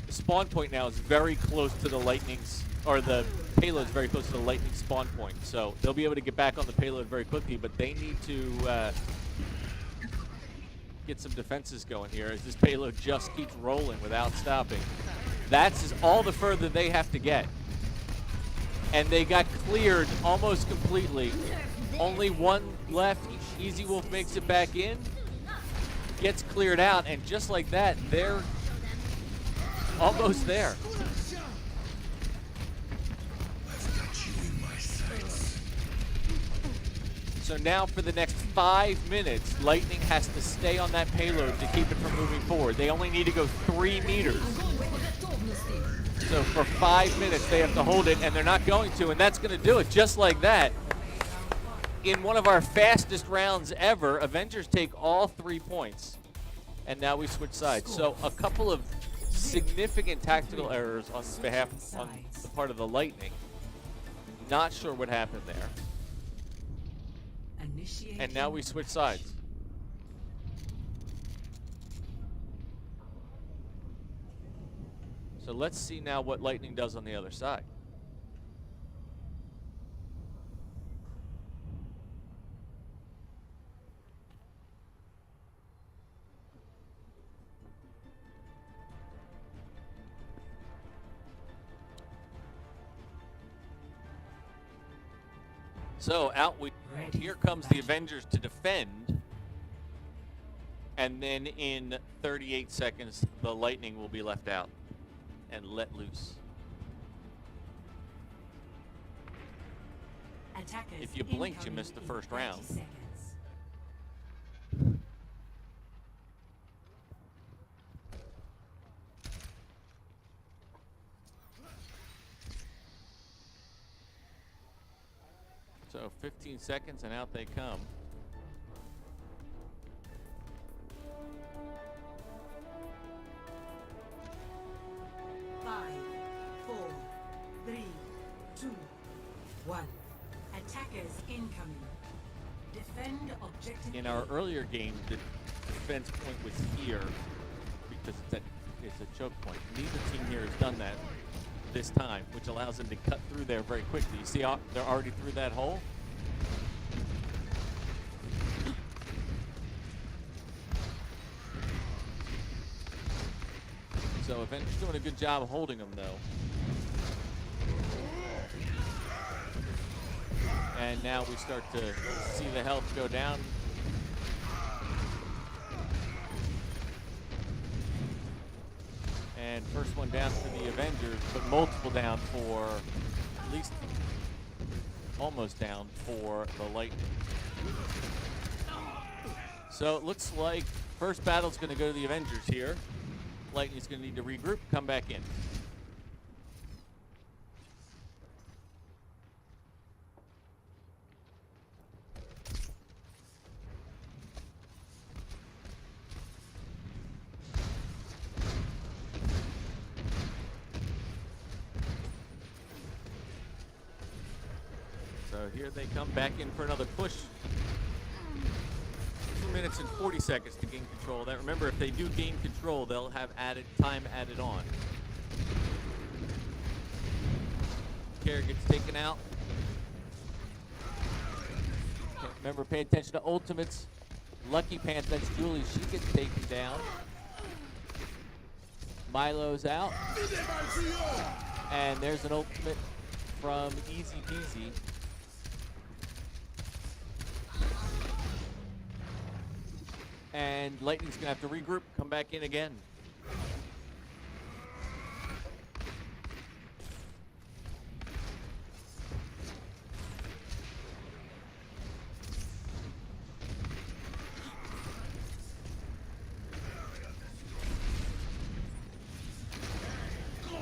spawn point now is very close to the Lightning's, or the payload is very close to the Lightning spawn point. So they'll be able to get back on the payload very quickly, but they need to get some defenses going here as this payload just keeps rolling without stopping. That's all the further they have to get. And they got cleared almost completely. Only one left. Easy Wolf makes it back in, gets cleared out, and just like that, they're almost there. So now for the next 5 minutes, Lightning has to stay on that payload to keep it from moving forward. They only need to go 3 meters. So for 5 minutes, they have to hold it, and they're not going to, and that's going to do it just like that. In one of our fastest rounds ever, Avengers take all 3 points, and now we switch sides. So a couple of significant tactical errors on the part of the Lightning. Not sure what happened there. And now we switch sides. So let's see now what Lightning does on the other side. So here comes the Avengers to defend, and then in 38 seconds, the Lightning will be left out and let loose. If you blinked, you missed the first round. So 15 seconds and out they come. Five, 4, 3, 2, 1. Attackers incoming. Defend objective. In our earlier game, the defense point was here because it's a choke point. Neither team here has done that this time, which allows them to cut through there very quickly. You see, they're already through that hole. So Avengers doing a good job of holding them, though. And now we start to see the health go down. And first one down for the Avengers, but multiple down for, at least almost down for the Lightning. So it looks like first battle's going to go to the Avengers here. Lightning's going to need to regroup, come back in. So here they come back in for another push. 2 minutes and 40 seconds to gain control. That, remember, if they do gain control, they'll have time added on. Kara gets taken out. Remember, pay attention to ultimates. Lucky Pants, that's Julie. She gets taken down. Milo's out. And there's an ultimate from Easy Peasy. And Lightning's going to have to regroup, come back in again. All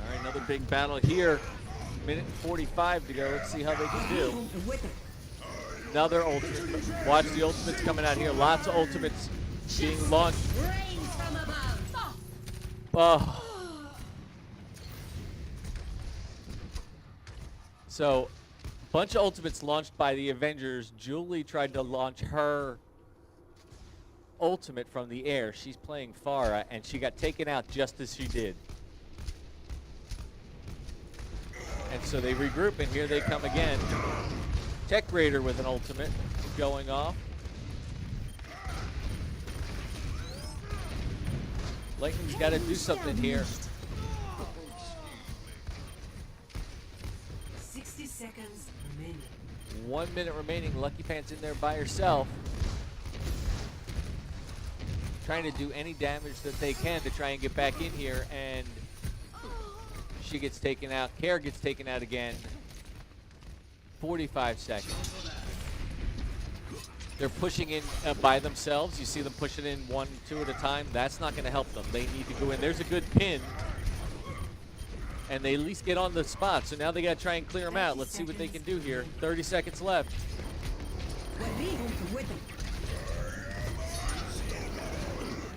right, another big battle here. Minute 45 to go. Let's see how they can do. Another ultimate. Watch the ultimates coming out here. Lots of ultimates being launched. Oh. So, bunch of ultimates launched by the Avengers. Julie tried to launch her ultimate from the air. She's playing Pharah, and she got taken out just as she did. And so they regroup, and here they come again. Tech Raider with an ultimate going off. Lightning's got to do something here. 60 seconds remaining. 1 minute remaining. Lucky Pants in there by herself. Trying to do any damage that they can to try and get back in here, and she gets taken out. Care gets taken out again. 45 seconds. They're pushing in by themselves. You see them pushing in 1, 2 at a time. That's not going to help them. They need to go in. There's a good pin. And they at least get on the spot. So now they got to try and clear them out. Let's see what they can do here. 30 seconds left.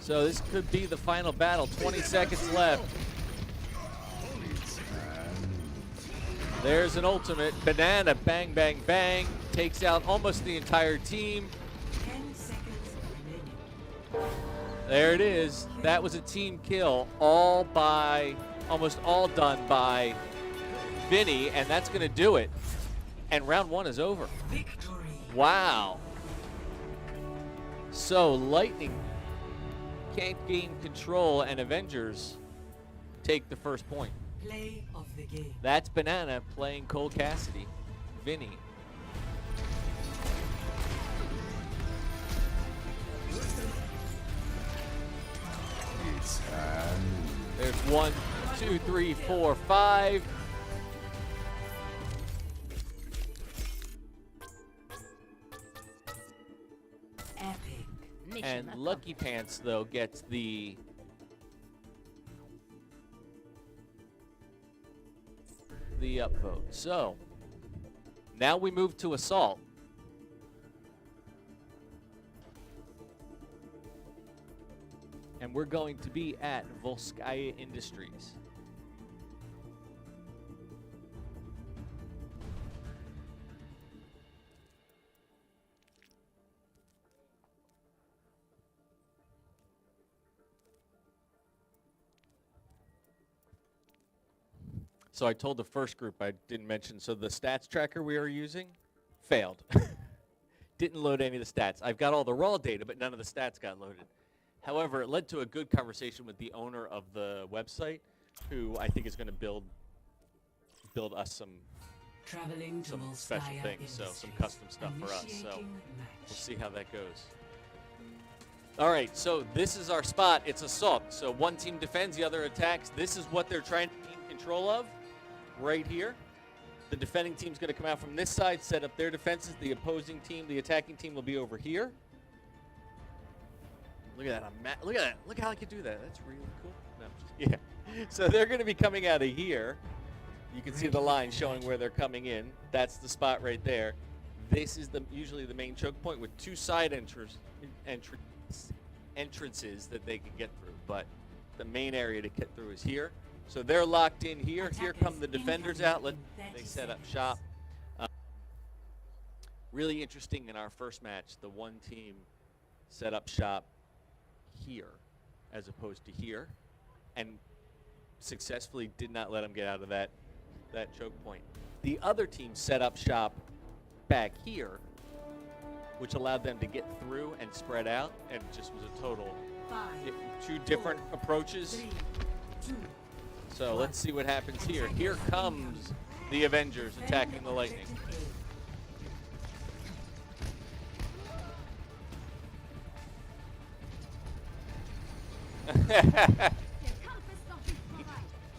So this could be the final battle. 20 seconds left. There's an ultimate. Banana, bang, bang, bang. Takes out almost the entire team. 10 seconds remaining. There it is. That was a team kill, almost all done by Vinny, and that's going to do it. And round 1 is over. Victory. Wow. So Lightning can't gain control, and Avengers take the first point. Play of the game. That's Banana playing Cole Cassidy. Vinny. There's 1, 2, 3, 4, 5. Epic. And Lucky Pants, though, gets the upvote. So, now we move to Assault. And we're going to be at Volskaya Industries. So I told the first group I didn't mention, so the stats tracker we are using failed. Didn't load any of the stats. I've got all the raw data, but none of the stats got loaded. However, it led to a good conversation with the owner of the website, who I think is going to build us some Traveling to special Volskaya things, so some Industries. custom stuff for us. So Initiating we'll match. see how that goes. All right, so this is our spot. It's Assault. So one team defends, the other attacks. This is what they're trying to gain control of right here. The defending team's going to come out from this side, set up their defenses. The opposing team, the attacking team, will be over here. Look at that. Look at that. Look how I can do that. That's really cool. No, yeah. So they're going to be coming out of here. You can see the line showing where they're coming in. That's the spot right there. This is usually the main choke point with 2 side entrances that they can get through. But the main area to get through is here. So they're locked in here. Here come the defenders out. They set up shop. Really interesting in our first match, the one team set up shop here as opposed to here, and successfully did not let them get out of that choke point. The other team set up shop back here, which allowed them to get through and spread out, and it just was a total 2 different approaches. 3, 2. So let's see what happens here. Here comes the Avengers attacking the Lightning.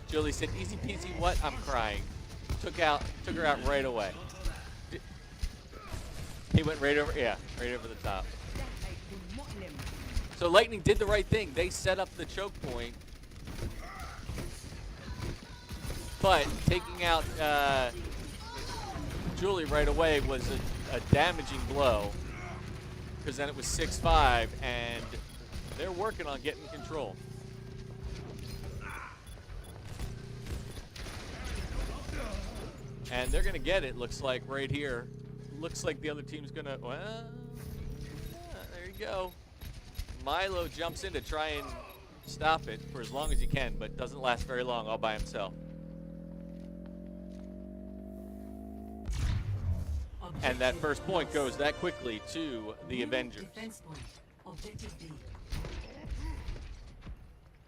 Julie said, "Easy peasy, what? I'm crying." Took her out right away. He went right over, yeah, right over the top. So Lightning did the right thing. They set up the choke point, but taking out Julie right away was a damaging blow, because then it was 6-5, and they're working on getting control. And they're going to get it, looks like, right here. Looks like the other team's going to, well, yeah, there you go. Milo jumps in to try and stop it for as long as he can, but doesn't last very long all by himself. And that first point goes that quickly to the Avengers. Defense point. Objective D.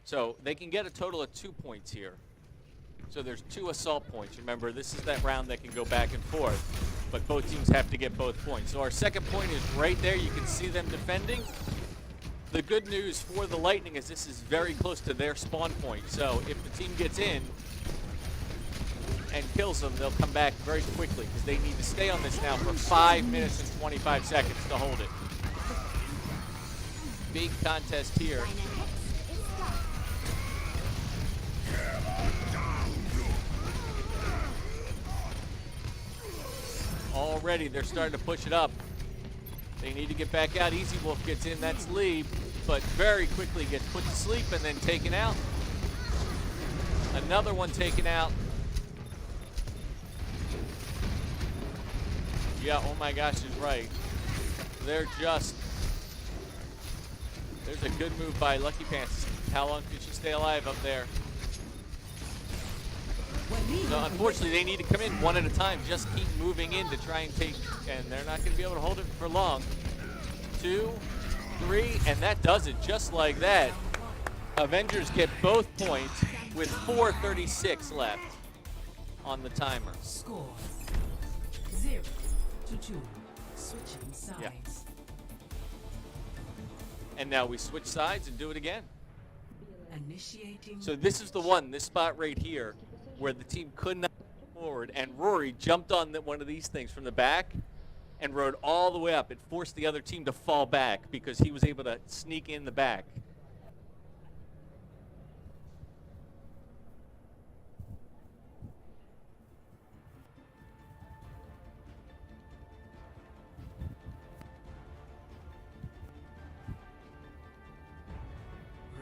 So they can get a total of 2 points here. So there's 2 assault points. Remember, this is that round that can go back and forth, but both teams have to get both points. So our second point is right there. You can see them defending. The good news for the Lightning is this is very close to their spawn point. So if the team gets in and kills them, they'll come back very quickly, because they need to stay on this now for 5 minutes and 25 seconds to hold it. Big contest here. Already they're starting to push it up. They need to get back out. Easy Wolf gets in, that's Lee, but very quickly gets put to sleep and then taken out. Another one taken out. Yeah, oh my gosh, he's right. They're just, there's a good move by Lucky Pants. How long can she stay alive up there? So unfortunately, they need to come in one at a time. Just keep moving in to try and take, and they're not going to be able to hold it for long. 2, 3, and that does it just like that. Avengers get both points with 4:36 left on the timer. Score 0-2. Switching sides. Yeah. And now we switch sides and do it again. Initiating. So this is the one, this spot right here, where the team could not move forward, and Rory jumped on one of these things from the back and rode all the way up. It forced the other team to fall back because he was able to sneak in the back.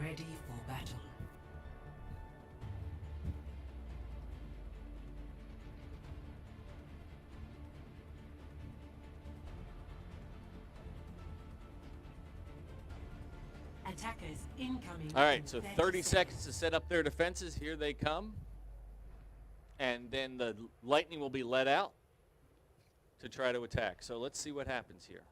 Ready for battle. Attackers incoming. All right, in so 30 seconds to set up their defenses. Here they come. And then the Lightning will be let out to try to attack. So let's see what happens here.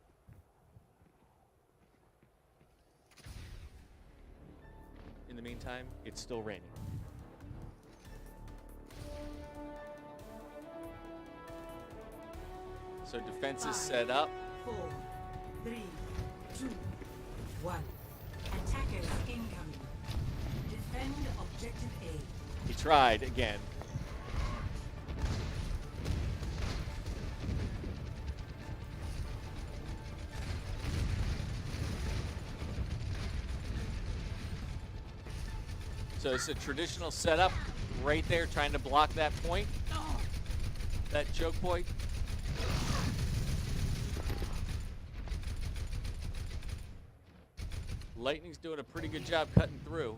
In the meantime, it's still raining. So defense is set up. 4, 3, 2, 1. Attackers incoming. Defend objective A. He tried again. So it's a traditional setup right there, trying to block that point, that choke point. Lightning's doing a pretty good job cutting through,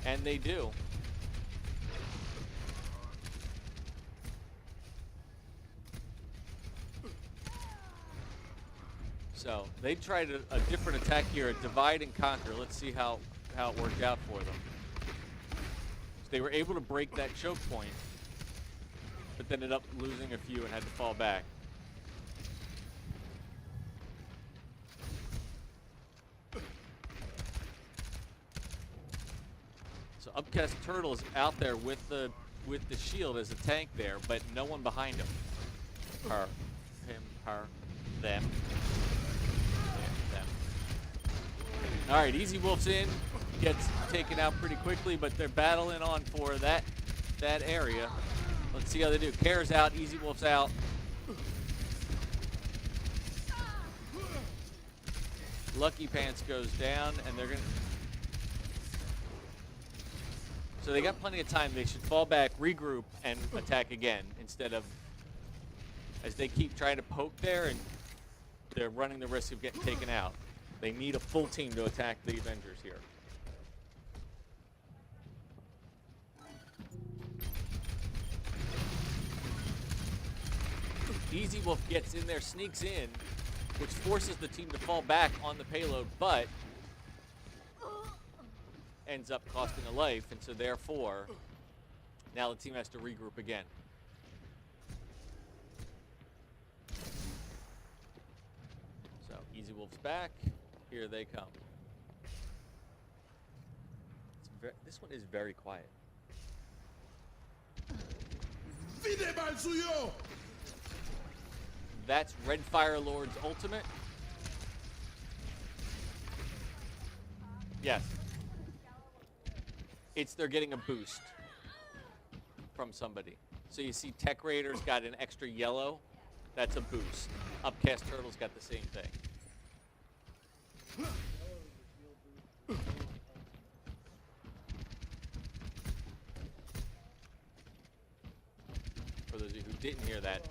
and they do. So they tried a different attack here, a divide and conquer. Let's see how it worked out for them. So they were able to break that choke point, but then ended up losing a few and had to fall back. So Upcast Turtle is out there with the shield as a tank there, but no one behind him. Her, him, her, them. Yeah, them. All right, Easy Wolf's in. gets taken out pretty quickly, but they're battling on for that area. Let's see how they do. Care's out, Easy Wolf's out. Lucky Pants goes down, and they're gonna. So they got plenty of time. They should fall back, regroup, and attack again instead of as they keep trying to poke there, and they're running the risk of getting taken out. They need a full team to attack the Avengers here. Easy Wolf gets in there, sneaks in, which forces the team to fall back on the payload, but ends up costing a life, and so therefore, now the team has to regroup again. So Easy Wolf's back. Here they come. This one is very quiet. That's Red Fire Lord's ultimate. Yes. They're getting a boost from somebody. So you see Tech Raiders got an extra yellow. That's a boost. Upcast Turtle's got the same thing. For those of you who didn't hear that,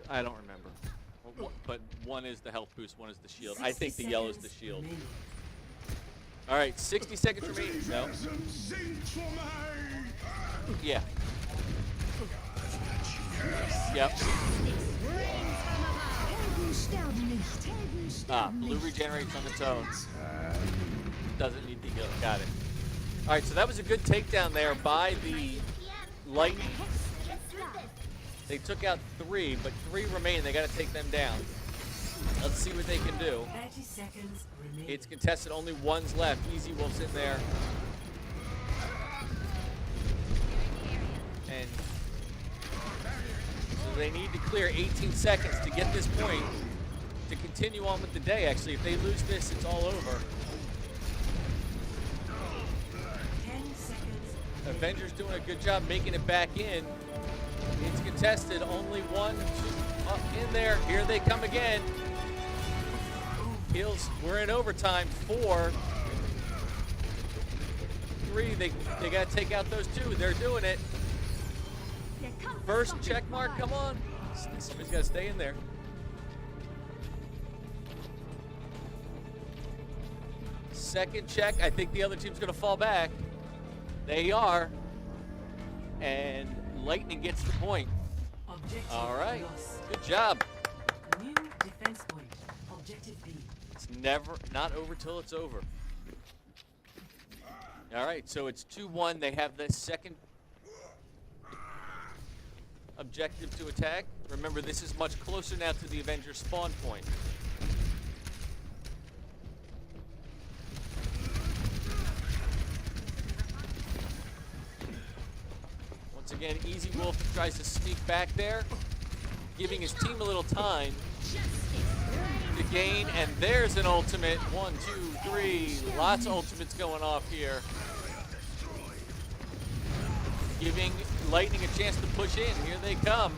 I don't remember. But one is the health boost, one is the shield. I think the yellow is the shield. All right, 60 seconds remaining. No. Yeah. Yep. Blue regenerates on its own. Doesn't need to heal. Got it. All right, so that was a good takedown there by the Lightning. They took out 3, but 3 remain. They got to take them down. Let's see what they can do. 30 seconds remaining. It's contested. Only one's left. Easy Wolf's in there. And so they need to clear 18 seconds to get this point to continue on with the day, actually. If they lose this, it's all over. 10 seconds. Avengers doing a good job making it back in. It's contested. Only 1, 2 up in there. Here they come again. Kills. We're in overtime. 4. 3. They got to take out those 2. They're doing it. First check mark. Come on. Somebody's got to stay in there. Second check. I think the other team's going to fall back. They are. And Lightning gets the point. Objective All right. lost. Good job. New defense point. Objective B. It's not over till it's over. All right, so it's 2-1. They have the second objective to attack. Remember, this is much closer now to the Avengers spawn point. Once again, Easy Wolf tries to sneak back there, giving his team a little time to gain, and there's an ultimate. 1, 2, 3. Lots of ultimates going off here. Giving Lightning a chance to push in. Here they come.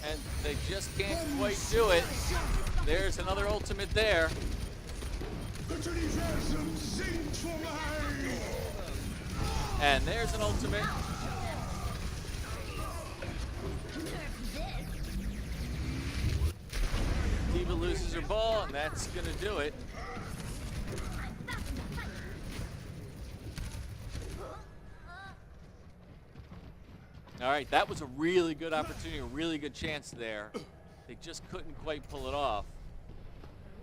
And they just can't quite do it. There's another ultimate there. And there's an ultimate. Diva loses her ball, and that's going to do it. All right, that was a really good opportunity, a really good chance there. They just couldn't quite pull it off.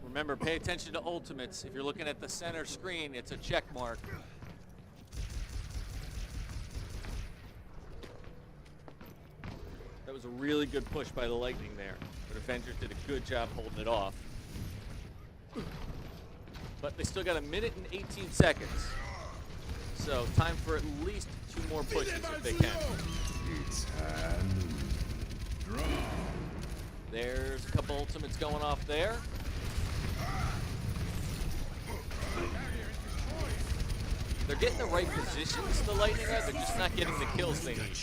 Remember, pay attention to ultimates. If you're looking at the center screen, it's a check mark. That was a really good push by the Lightning there. But Avengers did a good job holding it off. But they still got 1 minute and 18 seconds. So time for at least 2 more pushes if they can. It's hand. Draw. There's a couple ultimates going off there. They're getting the right positions, the Lightning are. They're just not getting the kills they need.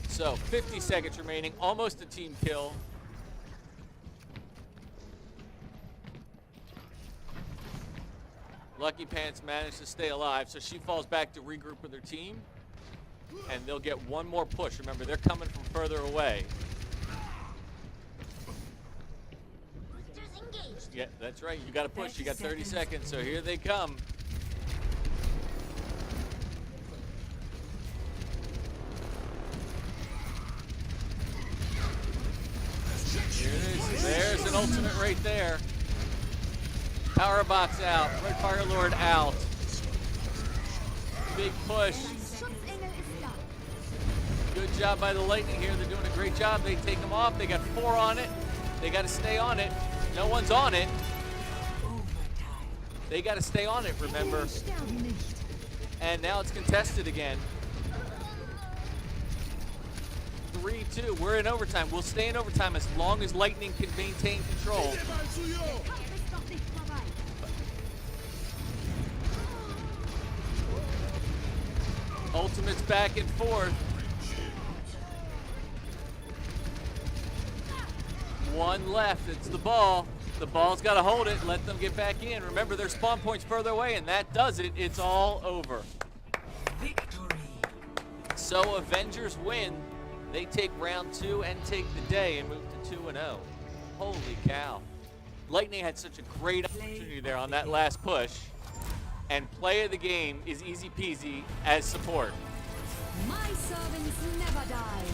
So, 50 seconds remaining. Almost a team kill. Lucky Pants managed to stay alive, so she falls back to regroup with her team. And they'll get one more push. Remember, they're coming from further away. Yeah, that's right. You got to push. You got 30 seconds, so here they come. Here it is. There's an ultimate right there. Power box out. Red Fire Lord out. Big push. Good job by the Lightning here. They're doing a great job. They take them off. They got 4 on it. They got to stay on it. No one's on it. They got to stay on it, remember. And now it's contested again. 3-2. We're in overtime. We'll stay in overtime as long as Lightning can maintain control. Ultimates back and forth. One left. It's the ball. The ball's got to hold it. Let them get back in. Remember, their spawn point's further away, and that does it. It's all over. Victory. So Avengers win. They take round 2 and take the day and move to 2-0. Holy cow. Lightning had such a great opportunity there on that last push. And play of the game is easy peasy as support. My servants never die.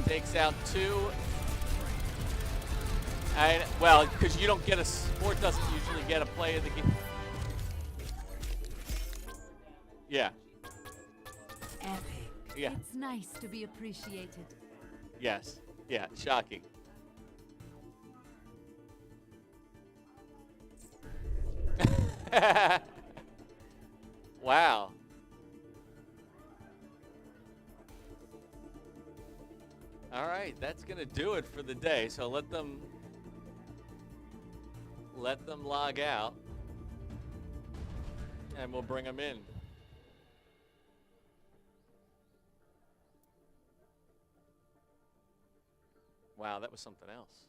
Takes out 2. Well, because you don't get a support, doesn't usually get a play of the game. Yeah. Epic. Yeah. It's nice to be appreciated. Yes. Yeah. Shocking. Wow. All right, that's gonna do it for the day. So let them log out, and we'll bring them in. Wow, that was something else.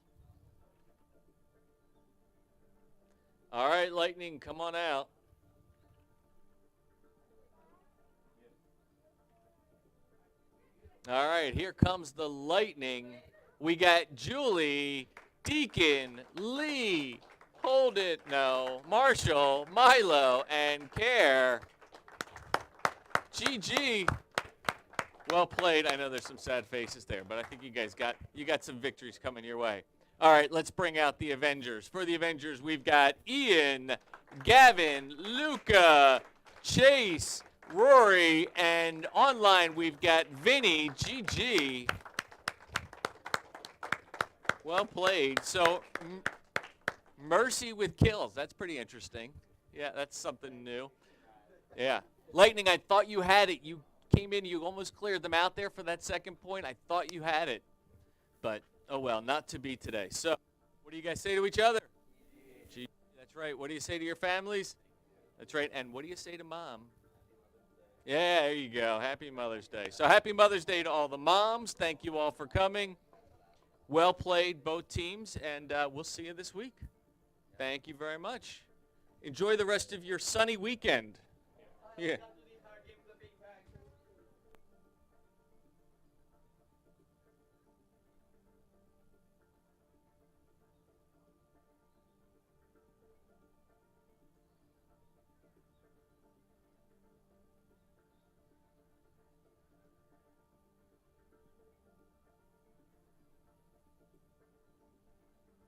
All right, Lightning, come on out. All right, here comes the Lightning. We got Julie, Deacon, Lee, Hold It, no, Marshall, Milo, and Care. GG. Well played. I know there's some sad faces there, but I think you guys got some victories coming your way. All right, let's bring out the Avengers. For the Avengers, we've got Ian, Gavin, Luca, Chase, Rory, and online we've got Vinny. GG. Well played. So, Mercy with kills. That's pretty interesting. Yeah, that's something new. Yeah. Lightning, I thought you had it. You came in, you almost cleared them out there for that second point. I thought you had it. But, oh well, not to be today. So, what do you guys say to each other? Gee, that's right. What do you say to your families? That's right. And what do you say to Mom? Yeah, there you go. Happy Mother's Day. So, happy Mother's Day to all the moms. Thank you all for coming. Well played, both teams, and we'll see you this week. Thank you very much. Enjoy the rest of your sunny weekend. Yeah.